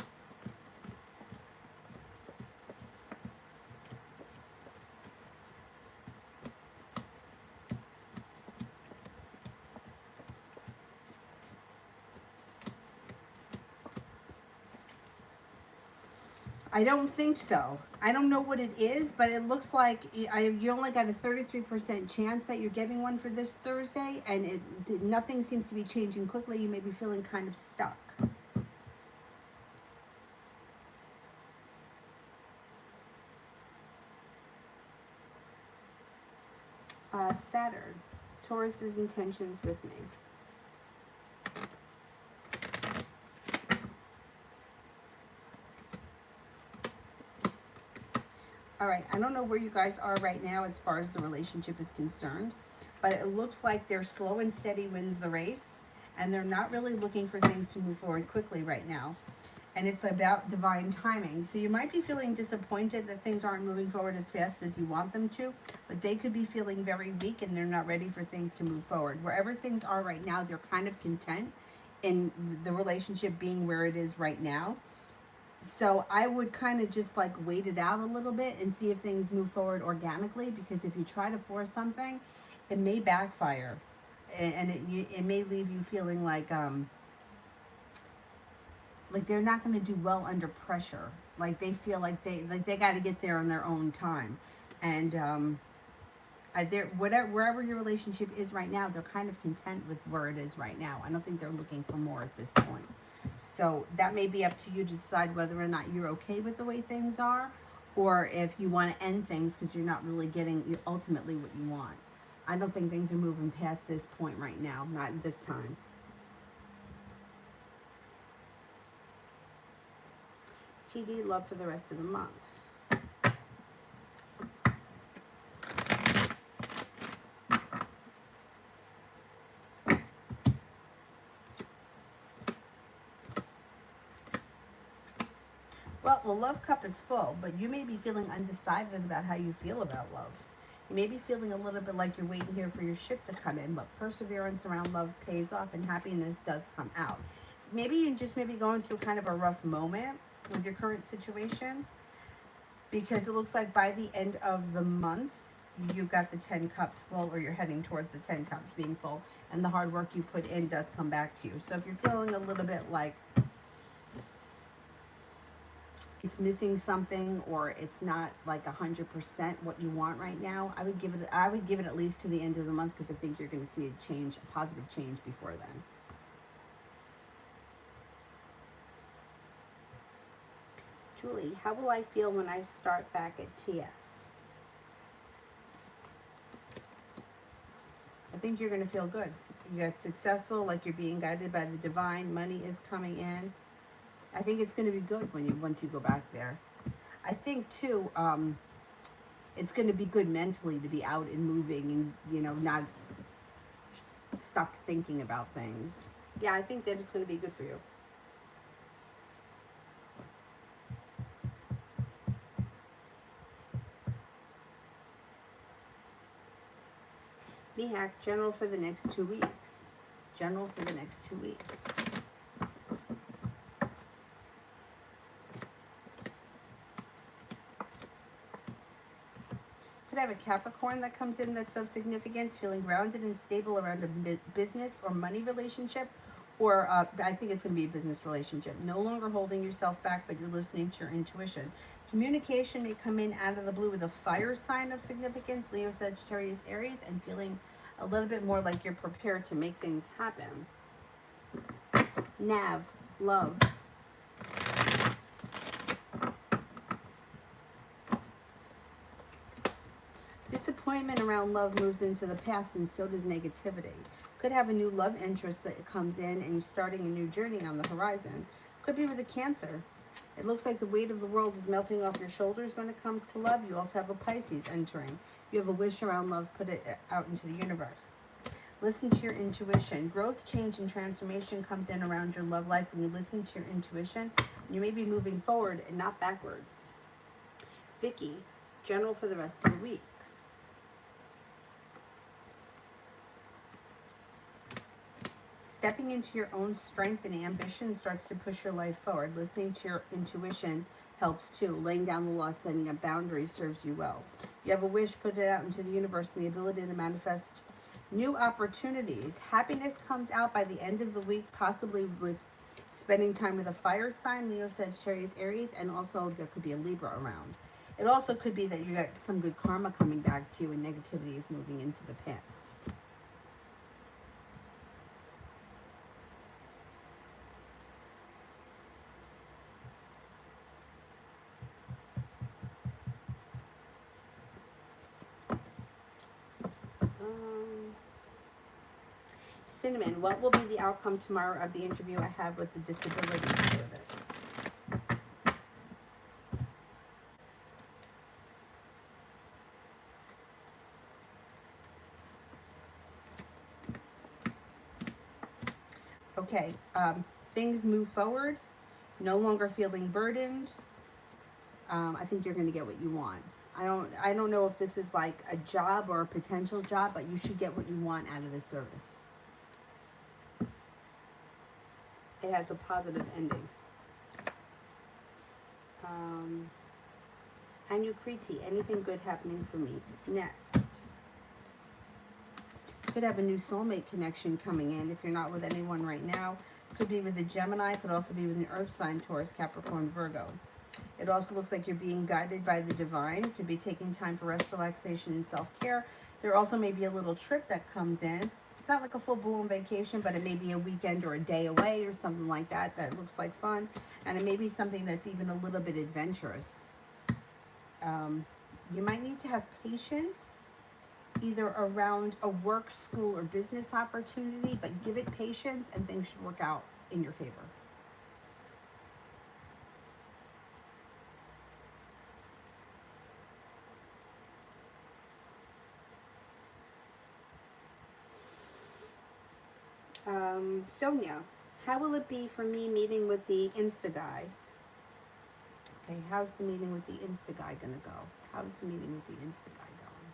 I don't think so. I don't know what it is, but it looks like you only got a 33% chance that you're getting one for this Thursday, and nothing seems to be changing quickly. You may be feeling kind of stuck. Saturn, Taurus's intentions with me. All right, I don't know where you guys are right now as far as the relationship is concerned, but it looks like they're slow and steady wins the race, and they're not really looking for things to move forward quickly right now. And it's about divine timing. So you might be feeling disappointed that things aren't moving forward as fast as you want them to, but they could be feeling very weak and they're not ready for things to move forward. Wherever things are right now, they're kind of content in the relationship being where it is right now. So I would kind of just like wait it out a little bit and see if things move forward organically, because if you try to force something, it may backfire, and it may leave you feeling like they're not going to do well under pressure. Like they feel like they got to get there on their own time, and wherever your relationship is right now, they're kind of content with where it is right now. I don't think they're looking for more at this point. So that may be up to you to decide whether or not you're okay with the way things are, or if you want to end things because you're not really getting ultimately what you want. I don't think things are moving past this point right now, not at this time. TD, love for the rest of the month. Well, the love cup is full, but you may be feeling undecided about how you feel about love. You may be feeling a little bit like you're waiting here for your ship to come in, but perseverance around love pays off and happiness does come out. Maybe you just may be going through kind of a rough moment with your current situation, because it looks like by the end of the month, you've got the 10 cups full, or you're heading towards the 10 cups being full, and the hard work you put in does come back to you. So if you're feeling a little bit like it's missing something, or it's not like 100% what you want right now, I would give it at least to the end of the month, because I think you're going to see a positive change before then. Julie, how will I feel when I start back at TS? I think you're going to feel good. You got successful, like you're being guided by the divine. Money is coming in. I think it's going to be good once you go back there. I think too, it's going to be good mentally to be out and moving, and not stuck thinking about things. Yeah, I think that it's going to be good for you. Hack, general for the next 2 weeks. General for the next 2 weeks. Could have a Capricorn that comes in that's of significance, feeling grounded and stable around a business or money relationship, or I think it's going to be a business relationship. No longer holding yourself back, but you're listening to your intuition. Communication may come in out of the blue with a fire sign of significance, Leo, Sagittarius, Aries, and feeling a little bit more like you're prepared to make things happen. Nav, love. Disappointment around love moves into the past, and so does negativity. Could have a new love interest that comes in and you're starting a new journey on the horizon. Could be with a Cancer. It looks like the weight of the world is melting off your shoulders when it comes to love. You also have a Pisces entering. You have a wish around love, put it out into the universe. Listen to your intuition. Growth, change, and transformation comes in around your love life when you listen to your intuition. You may be moving forward and not backwards. Vicky, general for the rest of the week. Stepping into your own strength and ambition starts to push your life forward. Listening to your intuition helps too. Laying down the law, setting up boundaries serves you well. You have a wish, put it out into the universe, and the ability to manifest new opportunities. Happiness comes out by the end of the week, possibly with spending time with a fire sign, Leo, Sagittarius, Aries, and also there could be a Libra around. It also could be that you got some good karma coming back to you and negativity is moving into the past. Cinnamon, what will be the outcome tomorrow of the interview I have with the Disability Service? Okay, things move forward, no longer feeling burdened. I think you're going to get what you want. I don't know if this is like a job or a potential job, but you should get what you want out of this service. It has a positive ending. Anukriti, anything good happening for me? Next. Could have a new soulmate connection coming in if you're not with anyone right now. Could be with a Gemini, could also be with an earth sign, Taurus, Capricorn, Virgo. It also looks like you're being guided by the divine. Could be taking time for rest, relaxation, and self-care. There also may be a little trip that comes in. It's not like a full-blown vacation, but it may be a weekend or a day away or something like that that looks like fun. And it may be something that's even a little bit adventurous. You might need to have patience either around a work, school, or business opportunity, but give it patience and things should work out in your favor. Sonia, how will it be for me meeting with the Insta guy? Okay, how's the meeting with the Insta guy gonna go? How's the meeting with the Insta guy going?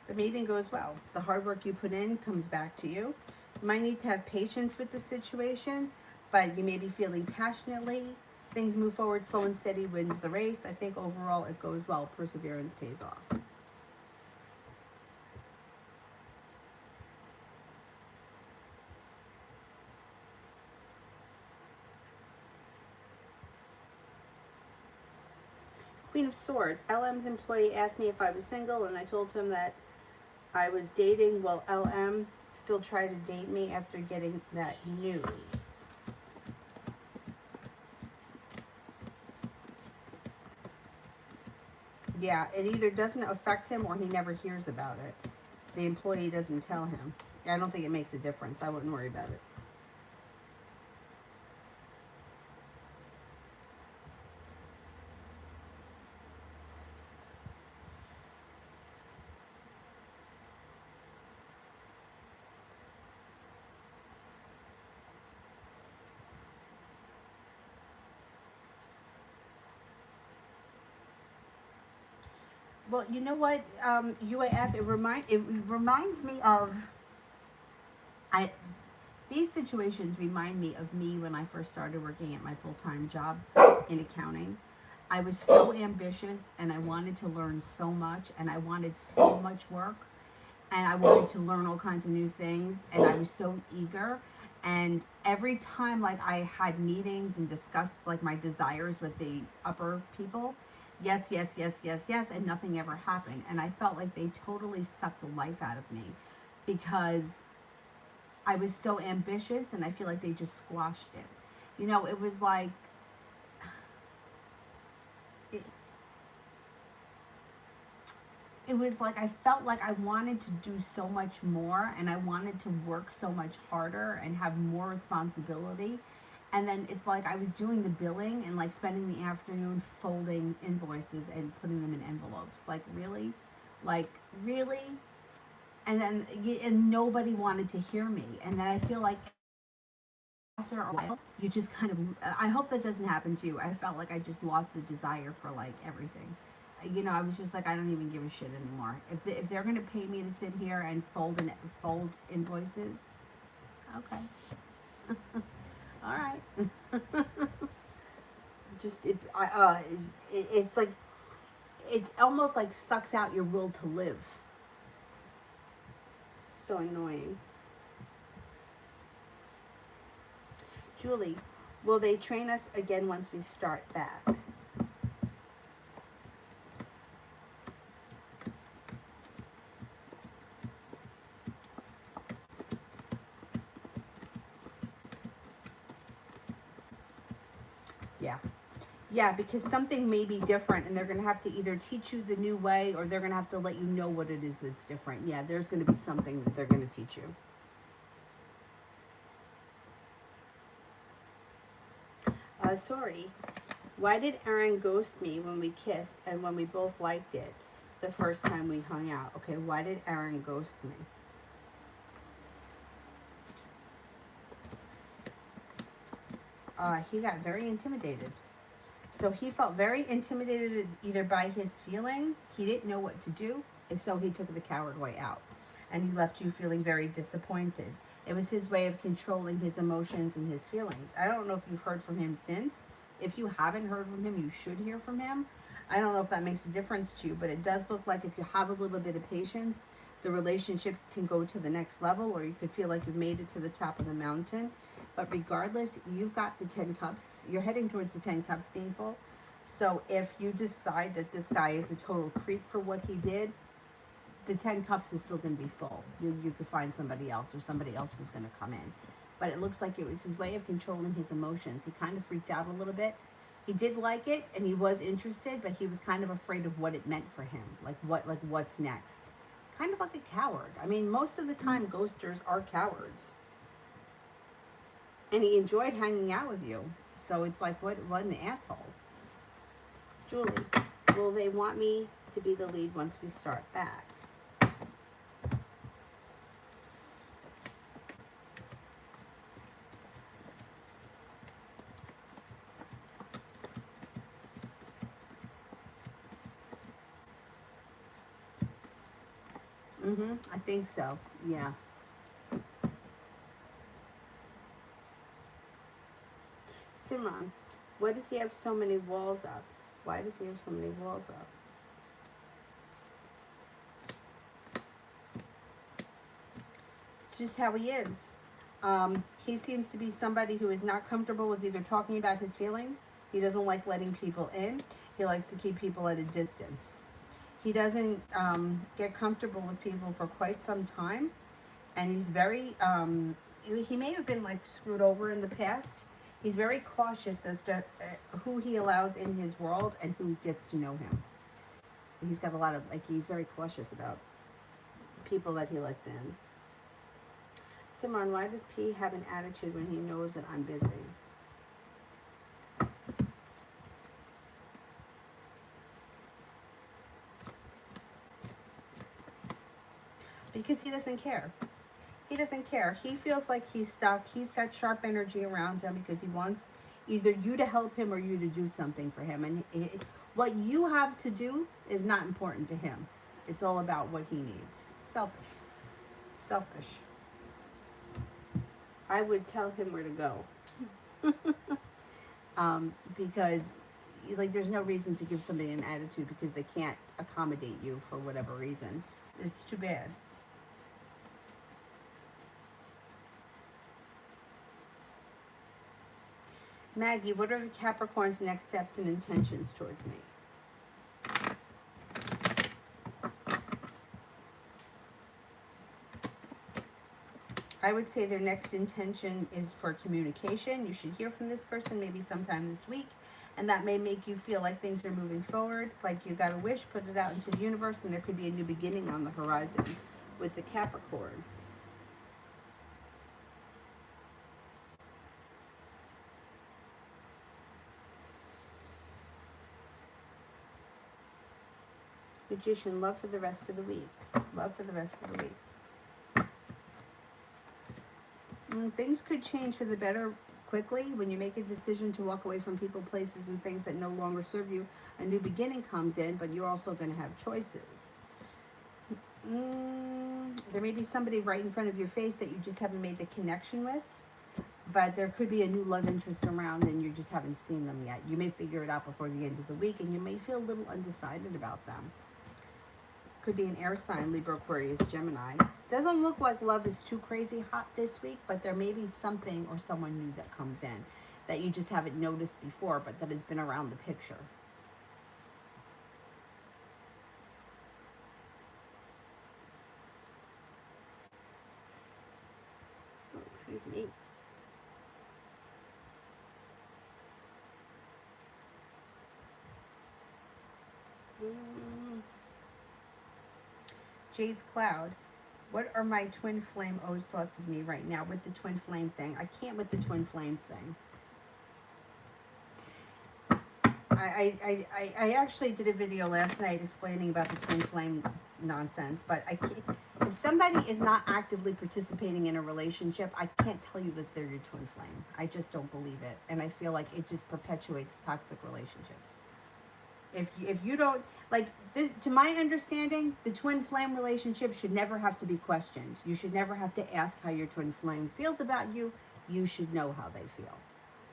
The meeting goes well. The hard work you put in comes back to you. You might need to have patience with the situation, but you may be feeling passionately. Things move forward, slow and steady wins the race. I think overall it goes well. Perseverance pays off. Queen of Swords. LM's employee asked me if I was single, and I told him that I was dating. Well, LM still tried to date me after getting that news. Yeah, it either doesn't affect him or he never hears about it. The employee doesn't tell him. I don't think it makes a difference. I wouldn't worry about it. Well, you know what, UAF, it reminds me of, I these situations remind me of me when I first started working at my full-time job in accounting. I was so ambitious and I wanted to learn so much and I wanted so much work and I wanted to learn all kinds of new things and I was so eager. And every time like I had meetings and discussed like my desires with the upper people, yes, yes, yes, yes, yes, and nothing ever happened. And I felt like they totally sucked the life out of me because I was so ambitious and I feel like they just squashed it. You know, it was like it, it was like I felt like I wanted to do so much more and I wanted to work so much harder and have more responsibility. And then it's like I was doing the billing and like spending the afternoon folding invoices and putting them in envelopes. Like really? Like really? And then and nobody wanted to hear me. And then I feel like after a while, you just kind of, I hope that doesn't happen to you. I felt like I just lost the desire for like everything. You know, I was just like, I don't even give a shit anymore. If they're gonna pay me to sit here and fold invoices, okay, all right. Just it's like it's almost like sucks out your will to live. So annoying. Julie, will they train us again once we start back? Yeah. Yeah, because something may be different and they're going to have to either teach you the new way or they're going to have to let you know what it is that's different. Yeah, there's going to be something that they're going to teach you. Sorry. Why did Aaron ghost me when we kissed and when we both liked it the first time we hung out? Okay, why did Aaron ghost me? He got very intimidated. So he felt very intimidated either by his feelings, he didn't know what to do, and so he took the coward way out. And he left you feeling very disappointed. It was his way of controlling his emotions and his feelings. I don't know if you've heard from him since. If you haven't heard from him, you should hear from him. I don't know if that makes a difference to you, but it does look like if you have a little bit of patience, the relationship can go to the next level, or you could feel like you've made it to the top of the mountain. But regardless, you've got the 10 cups. You're heading towards the 10 cups being full. So if you decide that this guy is a total creep for what he did, the 10 cups is still going to be full. You could find somebody else or somebody else is going to come in. But it looks like it was his way of controlling his emotions. He kind of freaked out a little bit. He did like it and he was interested, but he was kind of afraid of what it meant for him. Like what's next. Kind of like a coward. I mean, most of the time ghosters are cowards. And he enjoyed hanging out with you. So it's like, what an asshole. Julie, will they want me to be the lead once we start back? I think so. Yeah. Simran, why does he have so many walls up? Why does he have so many walls up? It's just how he is. He seems to be somebody who is not comfortable with either talking about his feelings. He doesn't like letting people in. He likes to keep people at a distance. He doesn't get comfortable with people for quite some time. And he's very, he may have been like screwed over in the past. He's very cautious as to who he allows in his world and who gets to know him. He's got a lot of, like, he's very cautious about people that he lets in. Simran, why does P have an attitude when he knows that I'm busy? Because he doesn't care. He doesn't care. He feels like he's stuck. He's got sharp energy around him because he wants either you to help him or you to do something for him. And What you have to do is not important to him. It's all about what he needs. Selfish. Selfish. I would tell him where to go. Because like there's no reason to give somebody an attitude because they can't accommodate you for whatever reason. It's too bad. Maggie, what are the Capricorn's next steps and intentions towards me? I would say their next intention is for communication. You should hear from this person maybe sometime this week, and that may make you feel like things are moving forward, like you got a wish, put it out into the universe, and there could be a new beginning on the horizon with the Capricorn. Magician, love for the rest of the week. Love for the rest of the week. Things could change for the better quickly when you make a decision to walk away from people, places, and things that no longer serve you. A new beginning comes in, but you're also going to have choices. There may be somebody right in front of your face that you just haven't made the connection with, but there could be a new love interest around and you just haven't seen them yet. You may figure it out before the end of the week, and you may feel a little undecided about them. Could be an air sign, Libra, Aquarius, Gemini. Doesn't look like love is too crazy hot this week, but there may be something or someone new that comes in that you just haven't noticed before, but that has been around the picture. Oh, excuse me. Jade's Cloud. What are my twin flame O's thoughts of me right now with the twin flame thing? I can't with the twin flame thing. I actually did a video last night explaining about the twin flame nonsense, but I can't, if somebody is not actively participating in a relationship, I can't tell you that they're your twin flame. I just don't believe it, and I feel like it just perpetuates toxic relationships. If you don't like this, to my understanding, the twin flame relationship should never have to be questioned. You should never have to ask how your twin flame feels about you. You should know how they feel.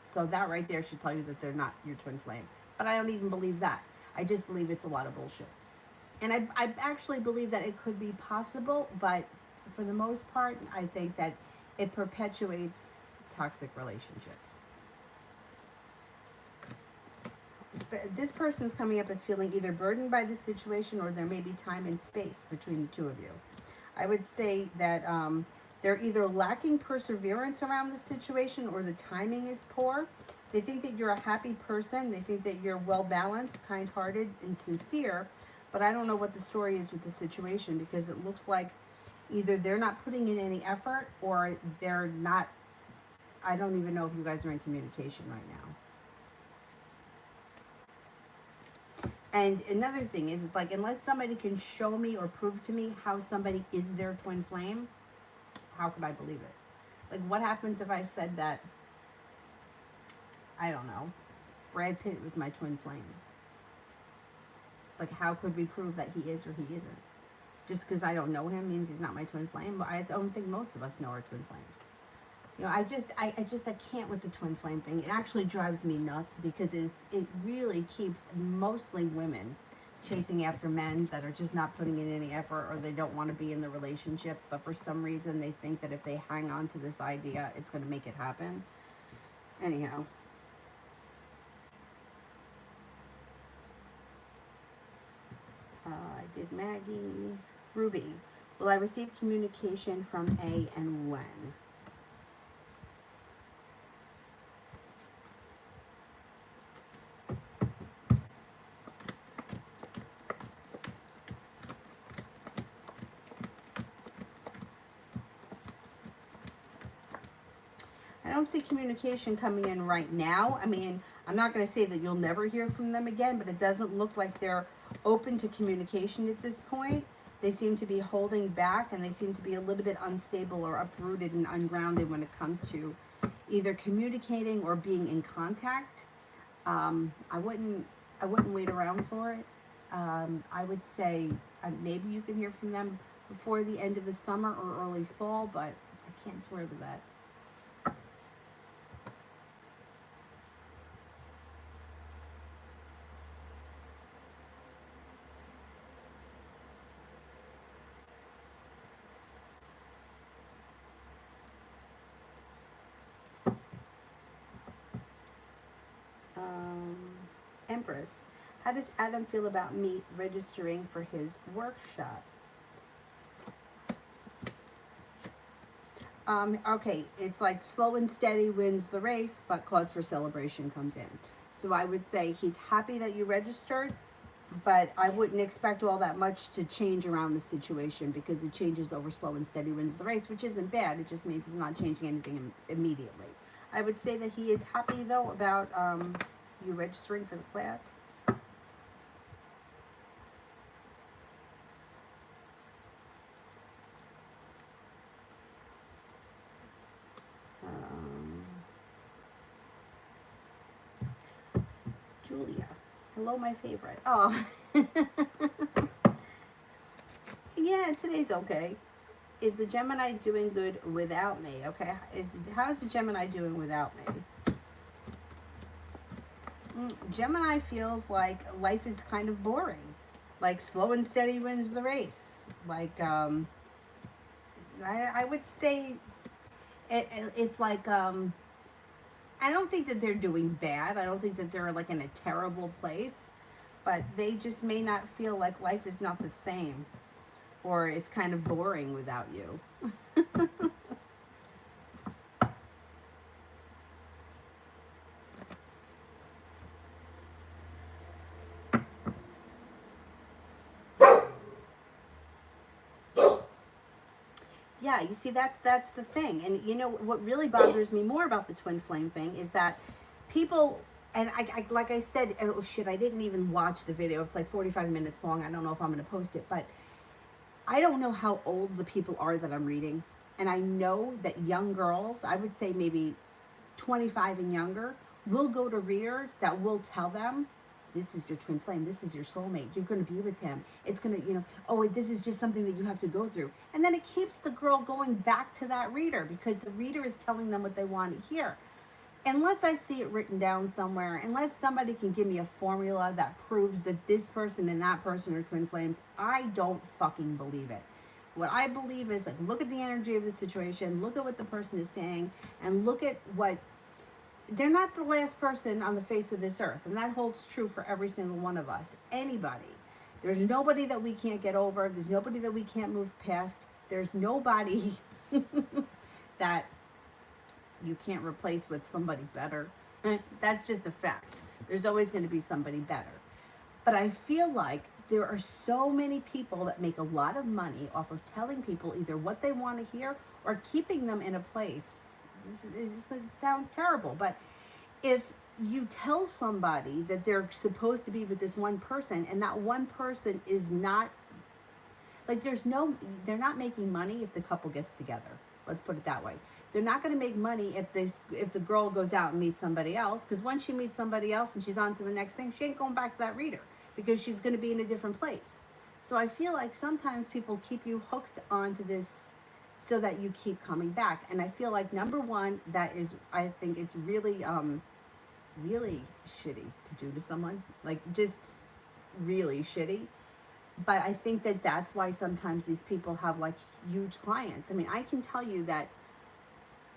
So that right there should tell you that they're not your twin flame. But I don't even believe that. I just believe it's a lot of bullshit. And I actually believe that it could be possible, but for the most part, I think that it perpetuates toxic relationships. This person's coming up as feeling either burdened by this situation or there may be time and space between the two of you. I would say that they're either lacking perseverance around the situation or the timing is poor. They think that you're a happy person. They think that you're well-balanced, kind-hearted, and sincere. But I don't know what the story is with the situation because it looks like either they're not putting in any effort or they're not, I don't even know if you guys are in communication right now. And another thing is like, unless somebody can show me or prove to me how somebody is their twin flame, how could I believe it? Like, what happens if I said that, I don't know, Brad Pitt was my twin flame? Like, how could we prove that he is or he isn't? Just because I don't know him means he's not my twin flame? I don't think most of us know our twin flames. You know, I can't with the twin flame thing. It actually drives me nuts because it really keeps mostly women chasing after men that are just not putting in any effort or they don't want to be in the relationship. But for some reason, they think that if they hang on to this idea, it's going to make it happen. Anyhow. I did Maggie. Ruby. Will I receive communication from A and when? I don't see communication coming in right now. I mean, I'm not going to say that you'll never hear from them again, but it doesn't look like they're open to communication at this point. They seem to be holding back and they seem to be a little bit unstable or uprooted and ungrounded when it comes to either communicating or being in contact. I wouldn't I wouldn't wait around for it. I would say maybe you can hear from them before the end of the summer or early fall, but I can't swear to that. Um, Empress, how does Adam feel about me registering for his workshop? Okay, it's like slow and steady wins the race, but cause for celebration comes in. So I would say he's happy that you registered, but I wouldn't expect all that much to change around the situation because it changes over slow and steady wins the race, which isn't bad. It just means it's not changing anything immediately. I would say that he is happy though about you registering for the class. Um, Julia, hello, my favorite. Oh, yeah, today's okay. Is the Gemini doing good without me? Okay, how's the Gemini doing without me? Gemini feels like life is kind of boring. Like slow and steady wins the race. Like I would say it's like I don't think that they're doing bad. I don't think that they're like in a terrible place, but they just may not feel like life is not the same, or it's kind of boring without you. Yeah, you see, that's the thing. And you know what really bothers me more about the twin flame thing is that people, and I like I said, oh shit, I didn't even watch the video. It's like 45 minutes long. I don't know if I'm going to post it, but I don't know how old the people are that I'm reading. And I know that young girls, I would say maybe 25 and younger, will go to readers that will tell them, this is your twin flame, this is your soulmate, you're going to be with him, it's going to, you know, oh, this is just something that you have to go through. And then it keeps the girl going back to that reader because the reader is telling them what they want to hear. Unless I see it written down somewhere, unless somebody can give me a formula that proves that this person and that person are twin flames, I don't fucking believe it. What I believe is, like, look at the energy of the situation, look at what the person is saying, and look at what, they're not the last person on the face of this earth. And that holds true for every single one of us. Anybody. There's nobody that we can't get over. There's nobody that we can't move past. There's nobody that you can't replace with somebody better. That's just a fact. There's always going to be somebody better. But I feel like there are so many people that make a lot of money off of telling people either what they want to hear or keeping them in a place. This sounds terrible, but if you tell somebody that they're supposed to be with this one person and that one person is not, like, they're not making money if the couple gets together. Let's put it that way. They're not going to make money if the girl goes out and meets somebody else, because once she meets somebody else and she's on to the next thing, she ain't going back to that reader because she's going to be in a different place. So I feel like sometimes people keep you hooked onto this so that you keep coming back. And I feel like, number one, I think it's really, really shitty to do to someone. Like, just really shitty. But I think that that's why sometimes these people have, like, huge clients. I mean, I can tell you that,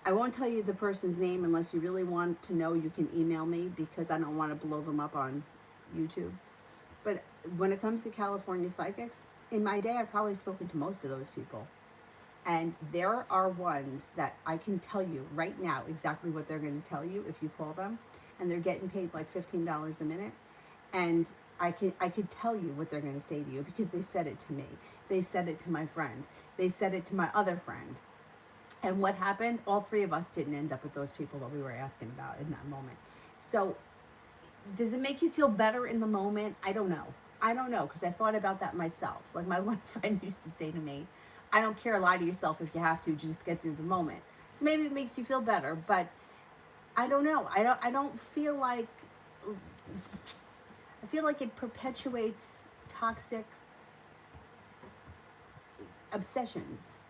I won't tell you the person's name unless you really want to know. You can email me because I don't want to blow them up on YouTube. But when it comes to California psychics, in my day, I've probably spoken to most of those people. And there are ones that I can tell you right now exactly what they're going to tell you if you call them. And they're getting paid like $15 a minute. And I could tell you what they're going to say to you because they said it to me. They said it to my friend. They said it to my other friend. And what happened? All three of us didn't end up with those people that we were asking about in that moment. So does it make you feel better in the moment? I don't know. I don't know, because I thought about that myself. Like my one friend used to say to me, I don't care, lie to yourself if you have to, just get through the moment. So maybe it makes you feel better, but I don't know. I don't feel like feel like it perpetuates toxic obsessions,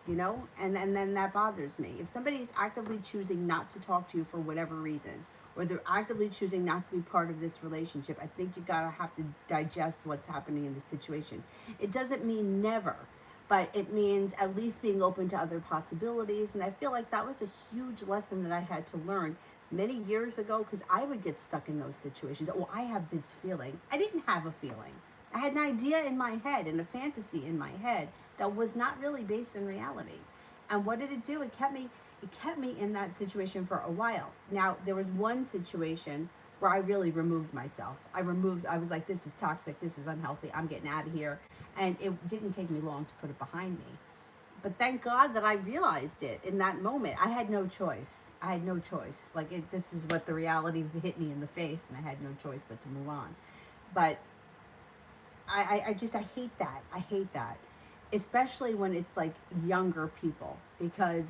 you know, and then that bothers me. If somebody is actively choosing not to talk to you for whatever reason, or they're actively choosing not to be part of this relationship, I think you gotta have to digest what's happening in the situation. It doesn't mean never, but it means at least being open to other possibilities. And I feel like that was a huge lesson that I had to learn many years ago, because I would get stuck in those situations. Oh, I have this feeling. I didn't have a feeling. I had an idea in my head and a fantasy in my head that was not really based in reality. And what did it do? It kept me in that situation for a while. Now, there was one situation where I really removed myself. I was like, this is toxic, this is unhealthy, I'm getting out of here. And it didn't take me long to put it behind me. But thank God that I realized it in that moment. I had no choice. I had no choice. Like, this is what the reality hit me in the face, and I had no choice but to move on. But I hate that. I hate that. Especially when it's like younger people, because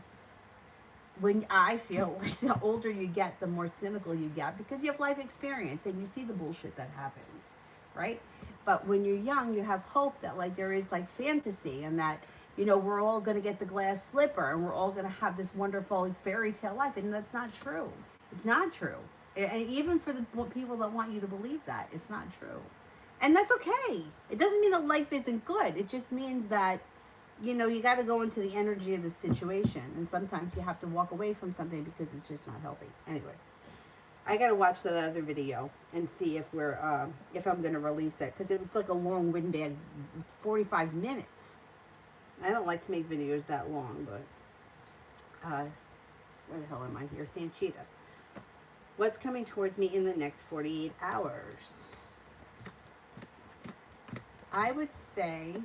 when I feel like the older you get, the more cynical you get, because you have life experience and you see the bullshit that happens, right? But when you're young, you have hope that like there is like fantasy, and that, you know, we're all going to get the glass slipper and we're all going to have this wonderful fairy tale life. And that's not true. It's not true. And even for the people that want you to believe that, it's not true. And that's okay. It doesn't mean that life isn't good. It just means that, you know, you got to go into the energy of the situation. And sometimes you have to walk away from something because it's just not healthy. Anyway, I got to watch that other video and see if I'm going to release it. Because it's like a long-winded 45 minutes. I don't like to make videos that long, but where the hell am I here? Sanchita. What's coming towards me in the next 48 hours? I would say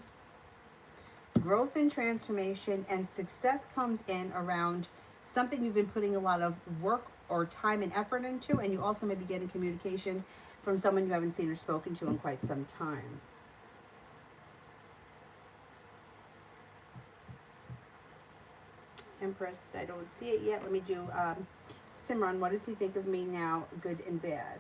growth and transformation and success comes in around something you've been putting a lot of work or time and effort into, and you also may be getting communication from someone you haven't seen or spoken to in quite some time. Empress, I don't see it yet. Let me do Simran. What does he think of me now, good and bad?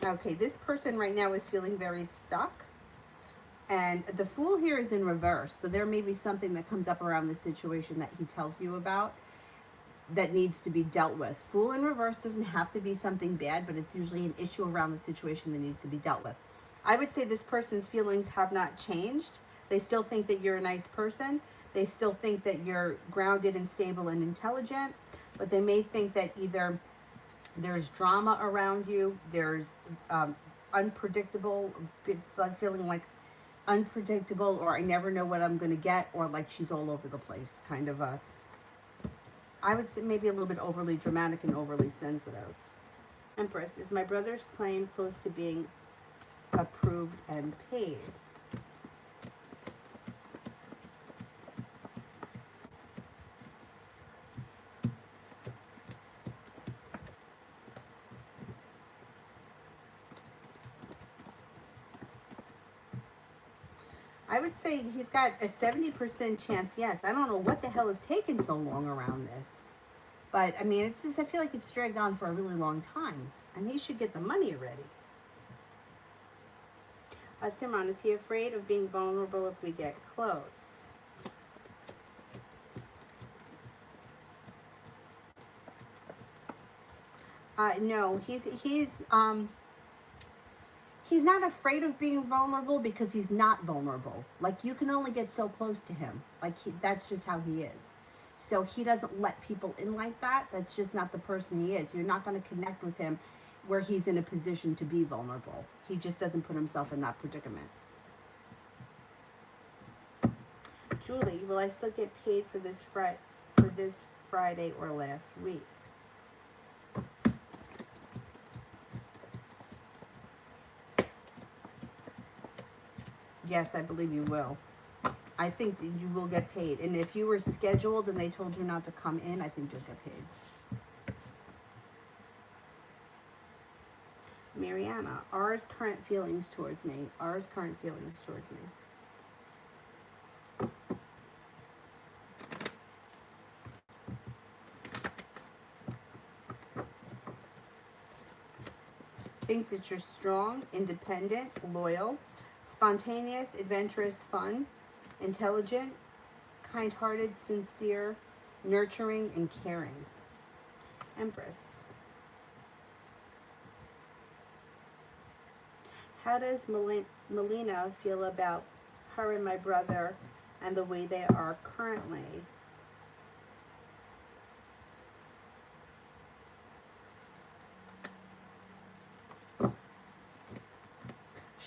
Okay, this person right now is feeling very stuck. And the Fool here is in reverse. So there may be something that comes up around the situation that he tells you about that needs to be dealt with. Fool in reverse doesn't have to be something bad, but it's usually an issue around the situation that needs to be dealt with. I would say this person's feelings have not changed. They still think that you're a nice person. They still think that you're grounded and stable and intelligent. But they may think that either there's drama around you, there's unpredictable, feeling like unpredictable, or I never know what I'm going to get, or like she's all over the place, kind of a, I would say maybe a little bit overly dramatic and overly sensitive. Empress, is my brother's claim close to being approved and paid? I would say he's got a 70% chance, yes. I don't know what the hell is taking so long around this. But, I mean, I feel like it's dragged on for a really long time. And he should get the money already. Simran, is he afraid of being vulnerable if we get close? No, he's not afraid of being vulnerable because he's not vulnerable. Like, you can only get so close to him. Like, that's just how he is. So he doesn't let people in like that. That's just not the person he is. You're not going to connect with him where he's in a position to be vulnerable. He just doesn't put himself in that predicament. Julie, will I still get paid for this Friday or last week? Yes, I believe you will. I think that you will get paid. And if you were scheduled and they told you not to come in, I think you'll get paid. Mariana, R's current feelings towards me. R's current feelings towards me. thinks that you're strong, independent, loyal, spontaneous, adventurous, fun, intelligent, kind-hearted, sincere, nurturing, and caring. Empress. How does Melina feel about her and my brother and the way they are currently?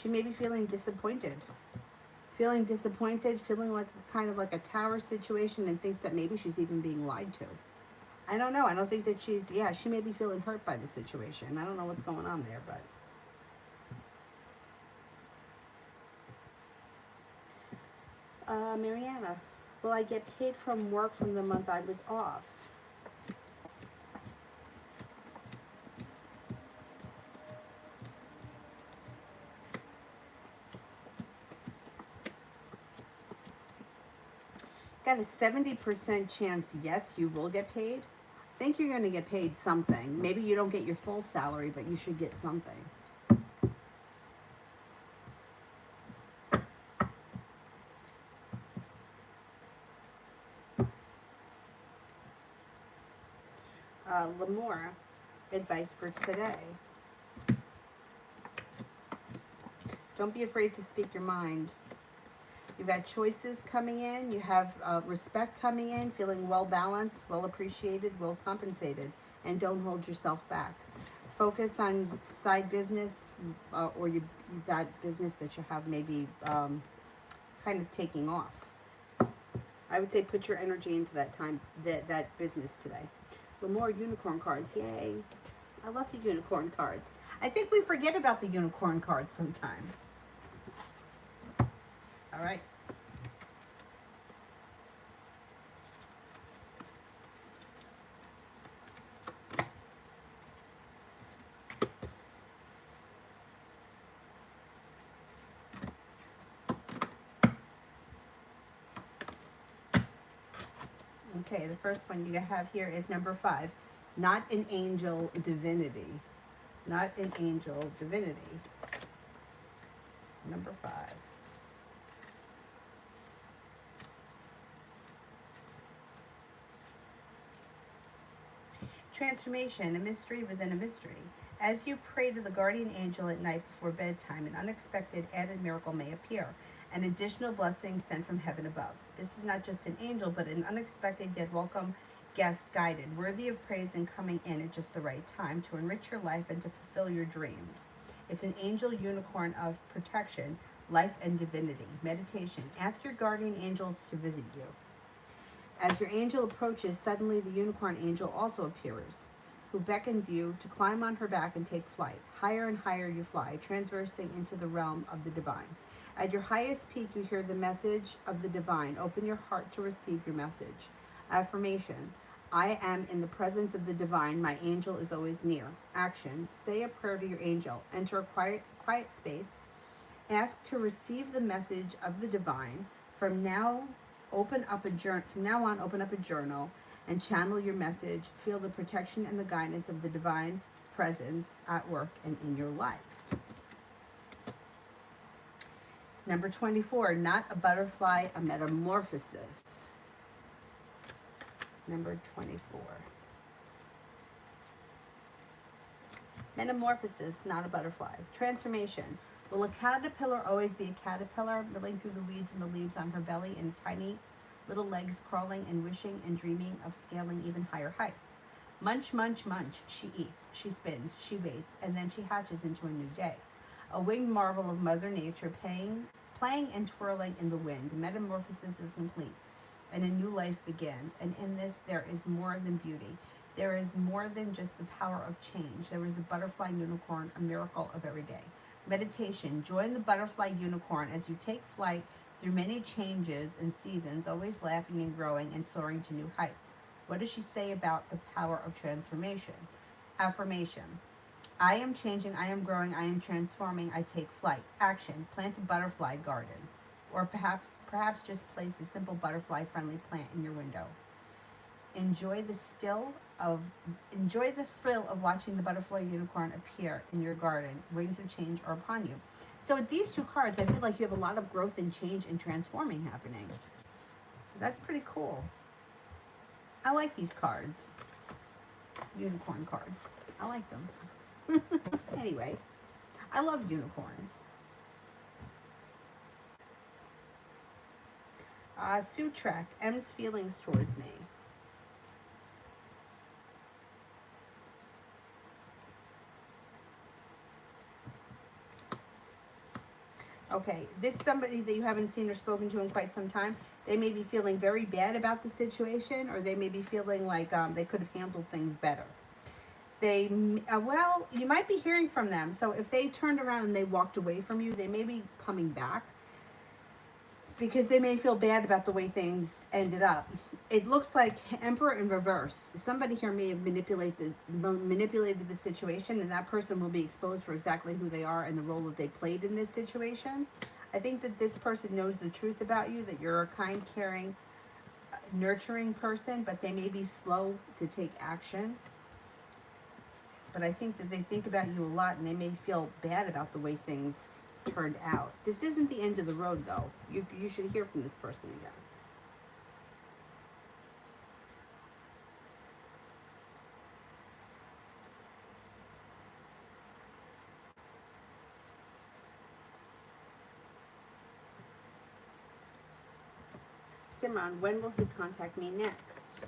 She may be feeling disappointed. Feeling disappointed, feeling like kind of like a tower situation, and thinks that maybe she's even being lied to. I don't know. I don't think that she may be feeling hurt by the situation. I don't know what's going on there, but. Mariana, will I get paid from work from the month I was off? Got a 70% chance, yes, you will get paid. I think you're going to get paid something. Maybe you don't get your full salary, but you should get something. Lemore, advice for today. Don't be afraid to speak your mind. You've got choices coming in. You have respect coming in, feeling well balanced, well appreciated, well compensated, and don't hold yourself back. Focus on side business or that business that you have maybe kind of taking off. I would say put your energy into that business today. More unicorn cards, yay! I love the unicorn cards. I think we forget about the unicorn cards sometimes. All right. Okay, the first one you have here is number 5. Not an angel, divinity. Not an angel, divinity. Number 5. Transformation, a mystery within a mystery. As you pray to the guardian angel at night before bedtime, an unexpected added miracle may appear, an additional blessing sent from heaven above. This is not just an angel, but an unexpected yet welcome guest, guided, worthy of praise and coming in at just the right time to enrich your life and to fulfill your dreams. It's an angel unicorn of protection, life, and divinity. Meditation. Ask your guardian angels to visit you. As your angel approaches, suddenly the unicorn angel also appears, who beckons you to climb on her back and take flight. Higher and higher you fly, transversing into the realm of the divine. At your highest peak, you hear the message of the divine. Open your heart to receive your message. Affirmation. I am in the presence of the divine. My angel is always near. Action. Say a prayer to your angel. Enter a quiet space. Ask to receive the message of the divine. From now on, open up a journal and channel your message. Feel the protection and the guidance of the divine presence at work and in your life. Number 24, not a butterfly, a metamorphosis. Number 24. Metamorphosis, not a butterfly. Transformation. Will a caterpillar always be a caterpillar, milling through the weeds and the leaves on her belly and tiny little legs crawling and wishing and dreaming of scaling even higher heights? Munch, munch, munch. She eats, she spins, she waits, and then she hatches into a new day. A winged marvel of Mother Nature playing and twirling in the wind. Metamorphosis is complete, and a new life begins. And in this, there is more than beauty. There is more than just the power of change. There is a butterfly unicorn, a miracle of every day. Meditation. Join the butterfly unicorn as you take flight through many changes and seasons, always laughing and growing and soaring to new heights. What does she say about the power of transformation? Affirmation. I am changing, I am growing, I am transforming, I take flight. Action. Plant a butterfly garden. Or perhaps just place a simple butterfly-friendly plant in your window. Enjoy the still of enjoy the thrill of watching the butterfly unicorn appear in your garden. Rings of change are upon you. So with these two cards, I feel like you have a lot of growth and change and transforming happening. That's pretty cool. I like these cards. Unicorn cards. I like them. Anyway, I love unicorns. Sutrek, M's feelings towards me. Okay, this is somebody that you haven't seen or spoken to in quite some time. They may be feeling very bad about the situation, or they may be feeling like they could have handled things better. They, well, you might be hearing from them. So if they turned around and they walked away from you, they may be coming back because they may feel bad about the way things ended up. It looks like Emperor in reverse. Somebody here may have manipulated the situation, and that person will be exposed for exactly who they are and the role that they played in this situation. I think that this person knows the truth about you, that you're a kind, caring, nurturing person, but they may be slow to take action. But I think that they think about you a lot, and they may feel bad about the way things turned out. This isn't the end of the road, though. You should hear from this person again. Simran, when will he contact me next?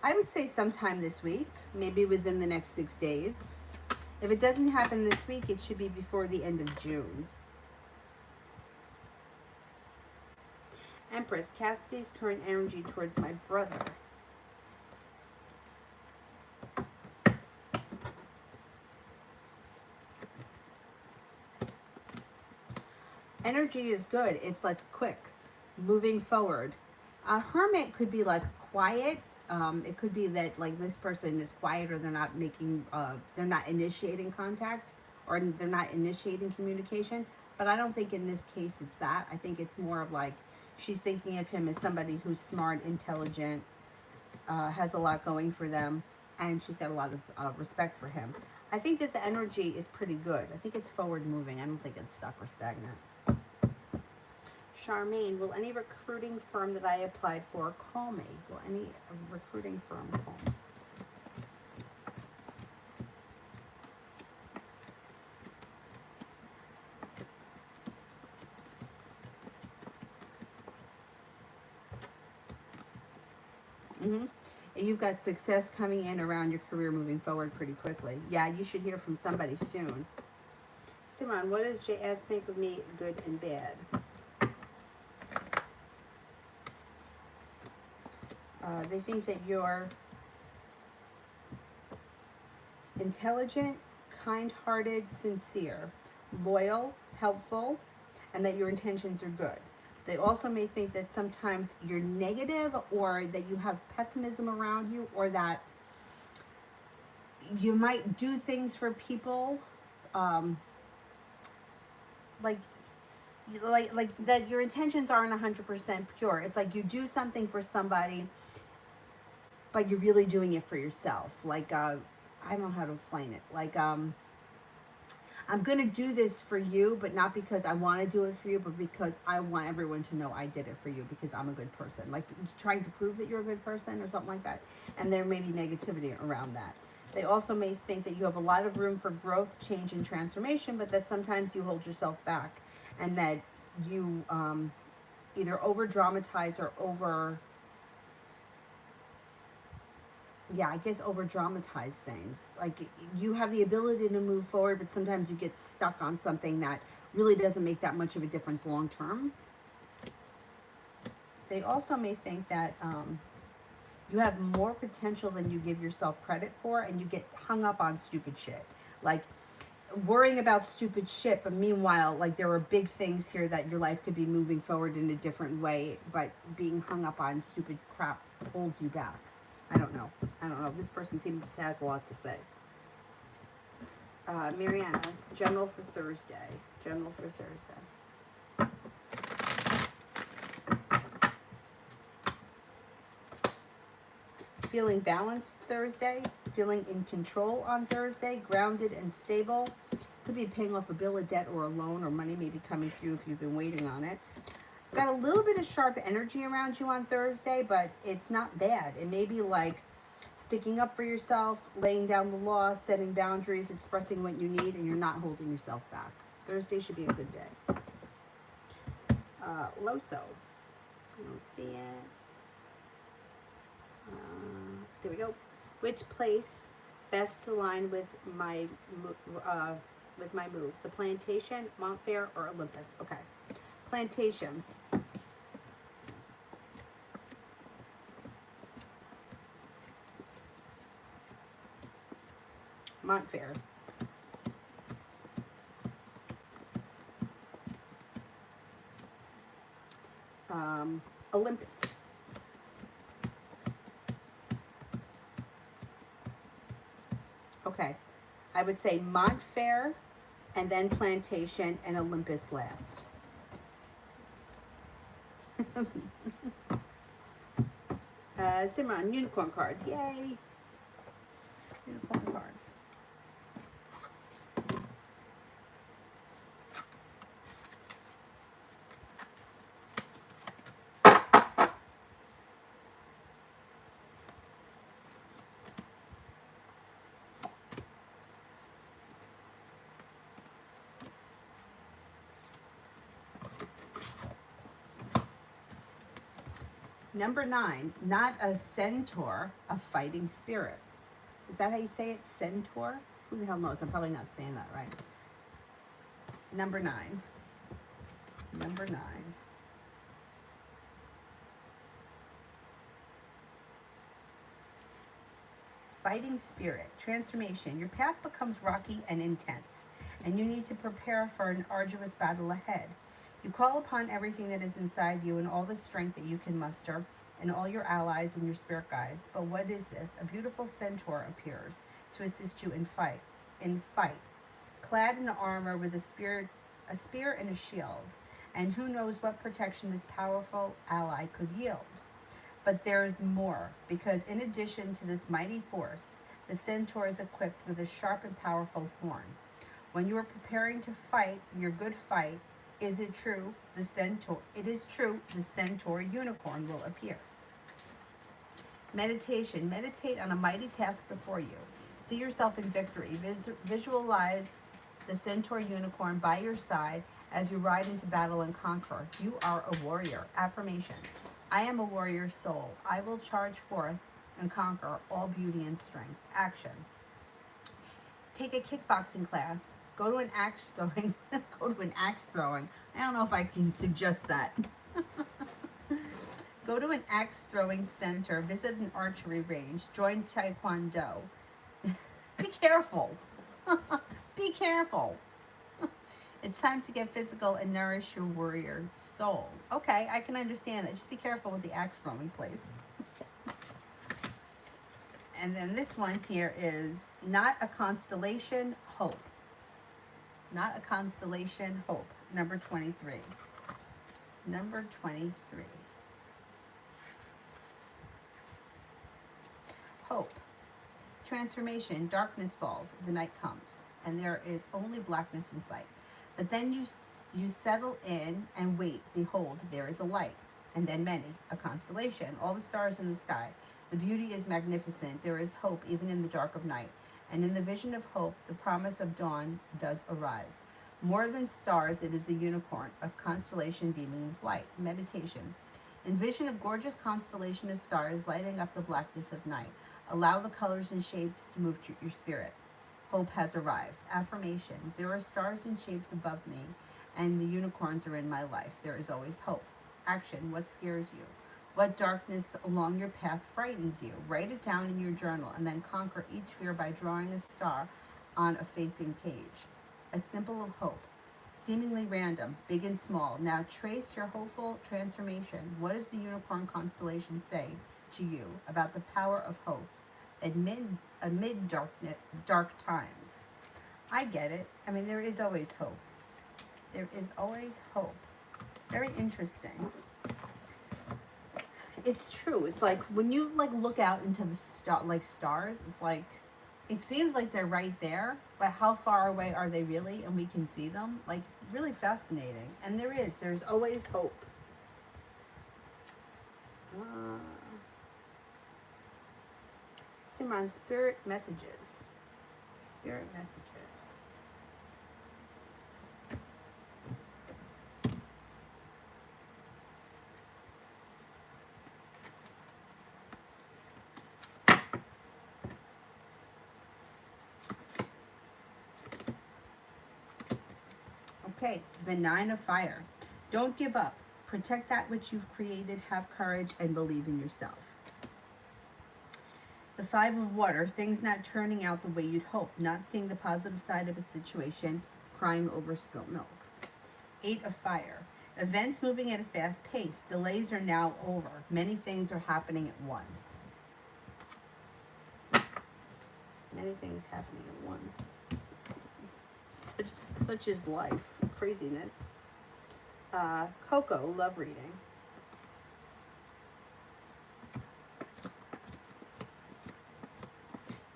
I would say sometime this week, maybe within the next 6 days. If it doesn't happen this week, it should be before the end of June. Empress, Cassidy's current energy towards my brother. Energy is good. It's like quick, moving forward. Hermit could be like quiet. It could be that like this person is quiet, or they're not making, they're not initiating contact, or they're not initiating communication. But I don't think in this case it's that. I think it's more of like she's thinking of him as somebody who's smart, intelligent, has a lot going for them, and she's got a lot of respect for him. I think that the energy is pretty good. I think it's forward moving. I don't think it's stuck or stagnant. Charmaine, will any recruiting firm that I applied for call me? Will any recruiting firm call me? You've got success coming in around your career moving forward pretty quickly. Yeah, you should hear from somebody soon. Simon, what does JS think of me, good and bad? They think that you're intelligent, kind-hearted, sincere, loyal, helpful, and that your intentions are good. They also may think that sometimes you're negative, or that you have pessimism around you, or that you might do things for people like that your intentions aren't 100% pure. It's like you do something for somebody, but you're really doing it for yourself. Like, I don't know how to explain it. Like, I'm going to do this for you, but not because I want to do it for you, but because I want everyone to know I did it for you because I'm a good person. Like, trying to prove that you're a good person or something like that. And there may be negativity around that. They also may think that you have a lot of room for growth, change, and transformation, but that sometimes you hold yourself back, and that you either over-dramatize or over dramatize things. Like, you have the ability to move forward, but sometimes you get stuck on something that really doesn't make that much of a difference long term. They also may think that you have more potential than you give yourself credit for, and you get hung up on stupid shit. Like, worrying about stupid shit, but meanwhile, like, there are big things here that your life could be moving forward in a different way, but being hung up on stupid crap holds you back. I don't know. This person seems to has a lot to say. Mariana, general for Thursday. Feeling balanced Thursday, feeling in control on Thursday, grounded and stable. Could be paying off a bill of debt or a loan, or money may be coming through if you've been waiting on it. Got a little bit of sharp energy around you on Thursday, but it's not bad. It may be like sticking up for yourself, laying down the law, setting boundaries, expressing what you need, and you're not holding yourself back. Thursday should be a good day. Loso. I don't see it. There we go. Which place best to align with my move? The Plantation, Montfair, or Olympus? Okay. Plantation. Montfair. Olympus. Okay. I would say Montfair, and then Plantation, and Olympus last. Simran, unicorn cards. Yay. Unicorn cards. Number 9, not a centaur, a fighting spirit. Is that how you say it? Centaur? Who the hell knows? I'm probably not saying that right. Number 9. Number 9. Fighting spirit. Transformation. Your path becomes rocky and intense, and you need to prepare for an arduous battle ahead. You call upon everything that is inside you and all the strength that you can muster, and all your allies and your spirit guides. But what is this? A beautiful centaur appears to assist you in fight. Clad in armor with a spear and a shield, and who knows what protection this powerful ally could yield. But there's more, because in addition to this mighty force, the centaur is equipped with a sharp and powerful horn. When you are preparing to fight your good fight, is it true? It is true, the centaur unicorn will appear. Meditation. Meditate on a mighty task before you. See yourself in victory. Visualize the centaur unicorn by your side as you ride into battle and conquer. You are a warrior. Affirmation. I am a warrior soul. I will charge forth and conquer all beauty and strength. Action. Take a kickboxing class. Go to an axe throwing. I don't know if I can suggest that. Go to an axe throwing center. Visit an archery range. Join Taekwondo. Be careful. Be careful. It's time to get physical and nourish your warrior soul. Okay, I can understand that. Just be careful with the axe throwing place. And then this one here is not a constellation, hope. Not a constellation, hope. Number 23. Number 23. Hope. Transformation. Darkness falls. The night comes. And there is only blackness in sight. But then you settle in and wait. Behold, there is a light. And then many. A constellation. All the stars in the sky. The beauty is magnificent. There is hope even in the dark of night. And in the vision of hope, the promise of dawn does arise. More than stars, it is a unicorn, a constellation beaming with light. Meditation. Envision a gorgeous constellation of stars lighting up the blackness of night. Allow the colors and shapes to move to your spirit. Hope has arrived. Affirmation. There are stars and shapes above me, and the unicorns are in my life. There is always hope. Action. What scares you? What darkness along your path frightens you? Write it down in your journal and then conquer each fear by drawing a star on a facing page. A symbol of hope. Seemingly random, big and small. Now trace your hopeful transformation. What does the unicorn constellation say to you about the power of hope amid dark times? I get it. I mean, there is always hope. There is always hope. Very interesting. It's true. It's like when you like look out into the stars, it's like it seems like they're right there, but how far away are they really? And we can see them. Like really fascinating. And there's always hope. Uh, Simran, spirit messages. Spirit messages. Okay, the Nine of Fire. Don't give up. Protect that which you've created. Have courage and believe in yourself. The Five of Water. Things not turning out the way you'd hoped. Not seeing the positive side of a situation. Crying over spilt milk. Eight of Fire. Events moving at a fast pace. Delays are now over. Many things are happening at once. Many things happening at once. Such is life. Craziness. Coco, love reading.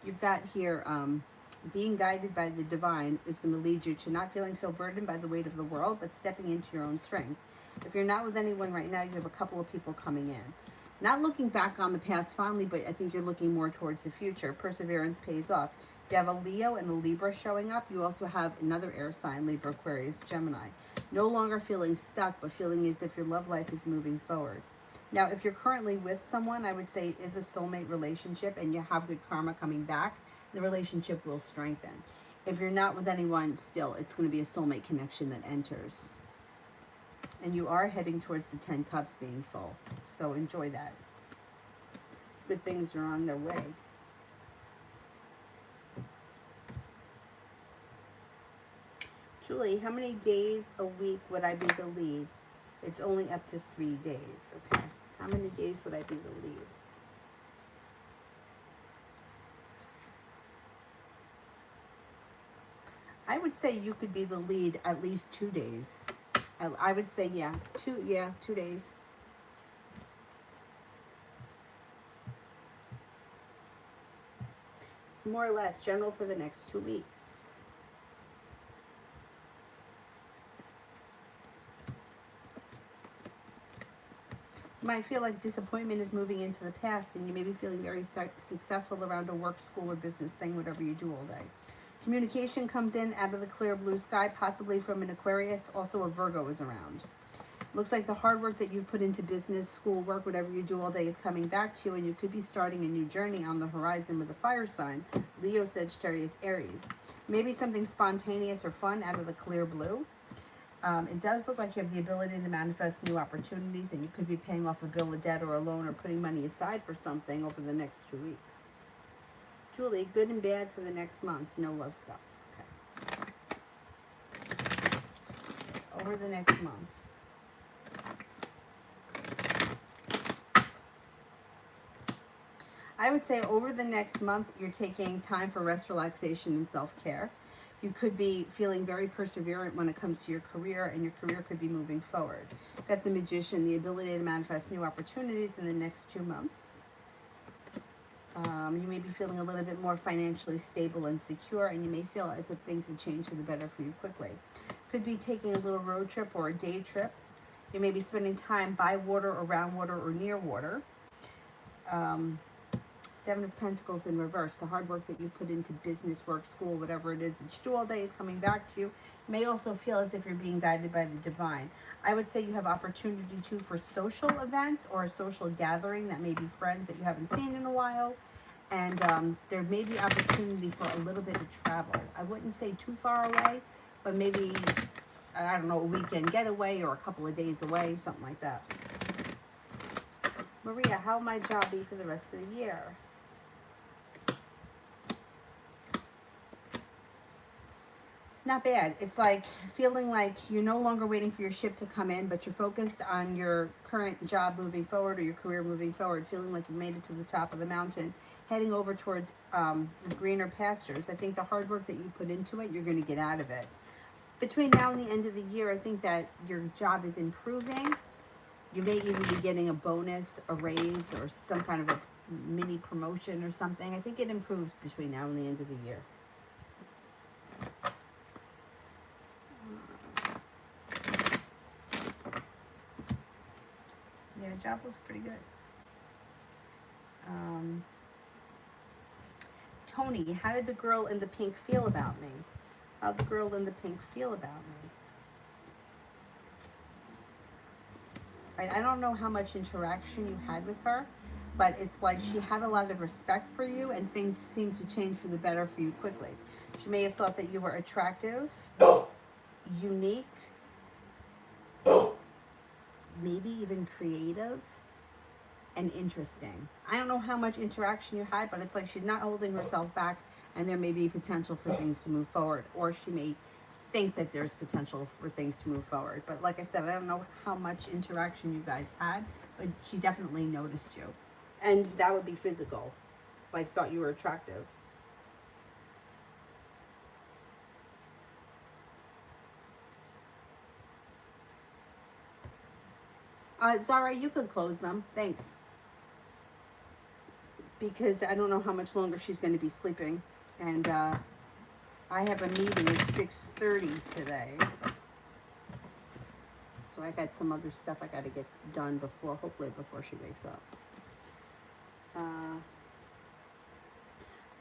You've got here, being guided by the divine is going to lead you to not feeling so burdened by the weight of the world, but stepping into your own strength. If you're not with anyone right now, you have a couple of people coming in. Not looking back on the past fondly, but I think you're looking more towards the future. Perseverance pays off. You have a Leo and a Libra showing up. You also have another air sign, Libra, Aquarius, Gemini. No longer feeling stuck, but feeling as if your love life is moving forward. Now, if you're currently with someone, I would say it is a soulmate relationship and you have good karma coming back, the relationship will strengthen. If you're not with anyone still, it's going to be a soulmate connection that enters. And you are heading towards the 10 cups being full. So enjoy that. Good things are on their way. Julie, how many days a week would I be the lead? It's only up to 3 days. Okay. How many days would I be the lead? I would say you could be the lead at least 2 days. I would say, yeah, 2 days. More or less, general for the next 2 weeks. You might feel like disappointment is moving into the past and you may be feeling very successful around a work, school, or business thing, whatever you do all day. Communication comes in out of the clear blue sky, possibly from an Aquarius. Also a Virgo is around. Looks like the hard work that you've put into business, school, work, whatever you do all day is coming back to you, and you could be starting a new journey on the horizon with a fire sign, Leo, Sagittarius, Aries. Maybe something spontaneous or fun out of the clear blue. It does look like you have the ability to manifest new opportunities, and you could be paying off a bill, a debt, or a loan, or putting money aside for something over the next 2 weeks. Julie, good and bad for the next month. No love stuff. Okay. Over the next month. I would say over the next month, you're taking time for rest, relaxation, and self-care. You could be feeling very perseverant when it comes to your career, and your career could be moving forward. Got the Magician, the ability to manifest new opportunities in the next 2 months. You may be feeling a little bit more financially stable and secure, and you may feel as if things have changed for the better for you quickly. Could be taking a little road trip or a day trip. You may be spending time by water, around water, or near water. 7 of Pentacles in reverse. The hard work that you put into business, work, school, whatever it is that you do all day is coming back to you. You may also feel as if you're being guided by the divine. I would say you have opportunity too for social events or a social gathering that may be friends that you haven't seen in a while. And there may be opportunity for a little bit of travel. I wouldn't say too far away, but maybe, I don't know, a weekend getaway or a couple of days away, something like that. Maria, how will my job be for the rest of the year? Not bad. It's like feeling like you're no longer waiting for your ship to come in, but you're focused on your current job moving forward or your career moving forward, feeling like you made it to the top of the mountain, heading over towards greener pastures. I think the hard work that you put into it, you're going to get out of it. Between now and the end of the year, I think that your job is improving. You may even be getting a bonus, a raise, or some kind of a mini promotion or something. I think it improves between now and the end of the year. Yeah, job looks pretty good. Tony, how did the girl in the pink feel about me? How'd the girl in the pink feel about me? Right? I don't know how much interaction you had with her, but it's like she had a lot of respect for you and things seemed to change for the better for you quickly. She may have thought that you were attractive, unique, maybe even creative and interesting. I don't know how much interaction you had, but it's like she's not holding herself back and there may be potential for things to move forward, or she may think that there's potential for things to move forward. But like I said, I don't know how much interaction you guys had, but she definitely noticed you. And that would be physical, like thought you were attractive. Zara, you could close them. Thanks. Because I don't know how much longer she's going to be sleeping. And I have a meeting at 6:30 today. So I got some other stuff I got to get done before, hopefully before she wakes up.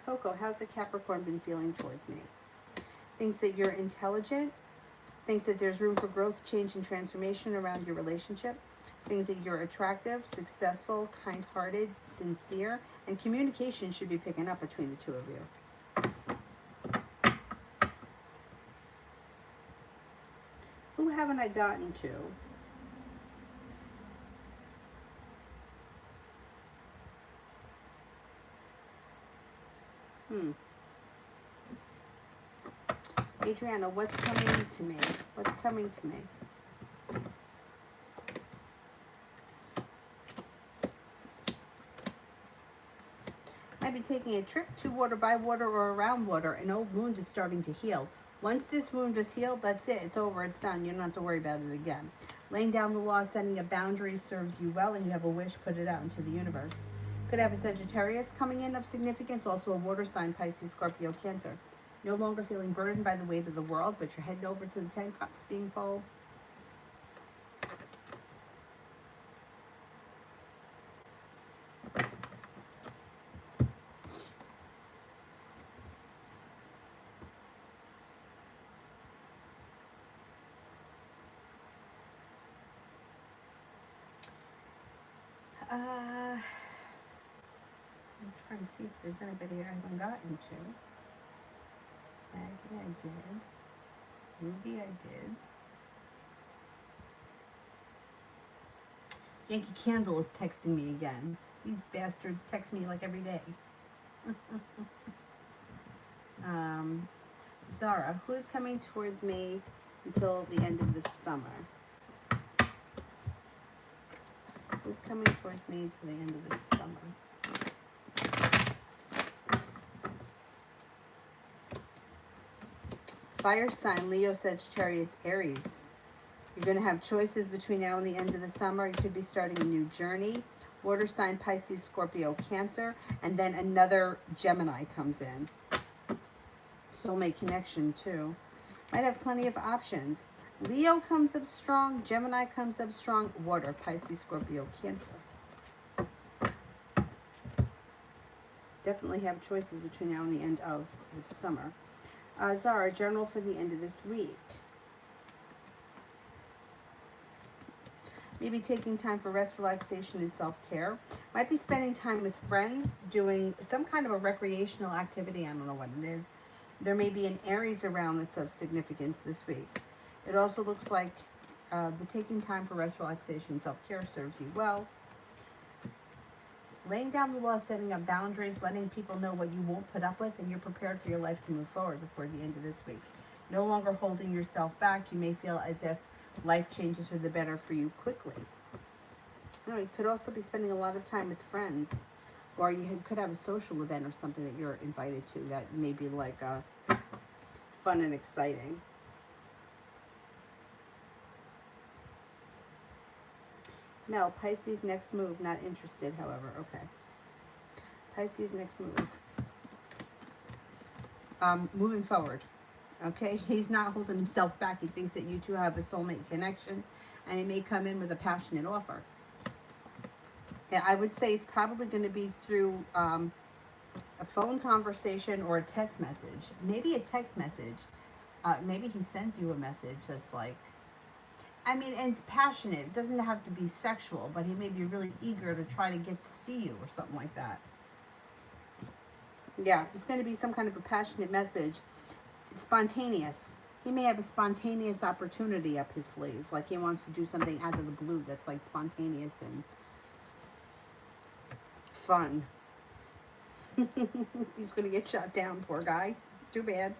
Coco, how's the Capricorn been feeling towards me? Thinks that you're intelligent. Thinks that there's room for growth, change, and transformation around your relationship. Things that you're attractive, successful, kind-hearted, sincere, and communication should be picking up between the two of you. Who haven't I gotten to? Adriana, what's coming to me? What's coming to me? Might be taking a trip to water, by water, or around water. An old wound is starting to heal. Once this wound is healed, that's it. It's over. It's done. You don't have to worry about it again. Laying down the law, setting a boundary serves you well, and you have a wish, put it out into the universe. Could have a Sagittarius coming in of significance, also a water sign, Pisces, Scorpio, Cancer. No longer feeling burdened by the weight of the world, but you're heading over to the 10 Cups being full. I'm trying to see if there's anybody I haven't gotten to. Maggie, I did. Ruby, I did. Yankee Candle is texting me again. These bastards text me like every day. Zara, who is coming towards me until the end of the summer? Who's coming towards me until the end of the summer? Fire sign, Leo, Sagittarius, Aries. You're going to have choices between now and the end of the summer. You could be starting a new journey. Water sign, Pisces, Scorpio, Cancer. And then another Gemini comes in. Soulmate connection, too. Might have plenty of options. Leo comes up strong. Gemini comes up strong. Water, Pisces, Scorpio, Cancer. Definitely have choices between now and the end of the summer. Zara, journal for the end of this week. Maybe taking time for rest, relaxation, and self-care. Might be spending time with friends, doing some kind of a recreational activity. I don't know what it is. There may be an Aries around that's of significance this week. It also looks like the taking time for rest, relaxation, self-care serves you well. Laying down the law, setting up boundaries, letting people know what you won't put up with, and you're prepared for your life to move forward before the end of this week. No longer holding yourself back. You may feel as if life changes for the better for you quickly. You could also be spending a lot of time with friends, or you could have a social event or something that you're invited to that may be like fun and exciting. Mel, Pisces next move, not interested, however. Okay. Pisces next move. Moving forward. Okay, he's not holding himself back. He thinks that you two have a soulmate connection, and he may come in with a passionate offer. Yeah, I would say it's probably going to be through a phone conversation or a text message. Maybe a text message. Maybe he sends you a message that's like, I mean, and it's passionate. It doesn't have to be sexual, but he may be really eager to try to get to see you or something like that. Yeah, it's going to be some kind of a passionate message. It's spontaneous. He may have a spontaneous opportunity up his sleeve. Like he wants to do something out of the blue that's like spontaneous and fun. He's going to get shot down, poor guy. Too bad.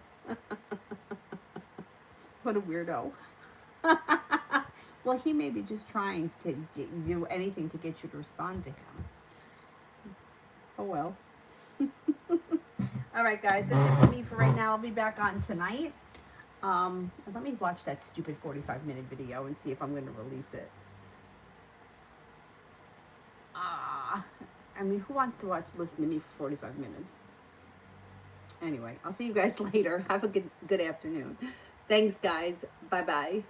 What a weirdo. Well, he may be just trying to do anything to get you to respond to him. Oh, well. All right, guys, that's it for me for right now. I'll be back on tonight. Let me watch that stupid 45-minute video and see if I'm going to release it. I mean, who wants to listen to me for 45 minutes? Anyway, I'll see you guys later. Have a good afternoon. Thanks, guys. Bye-bye.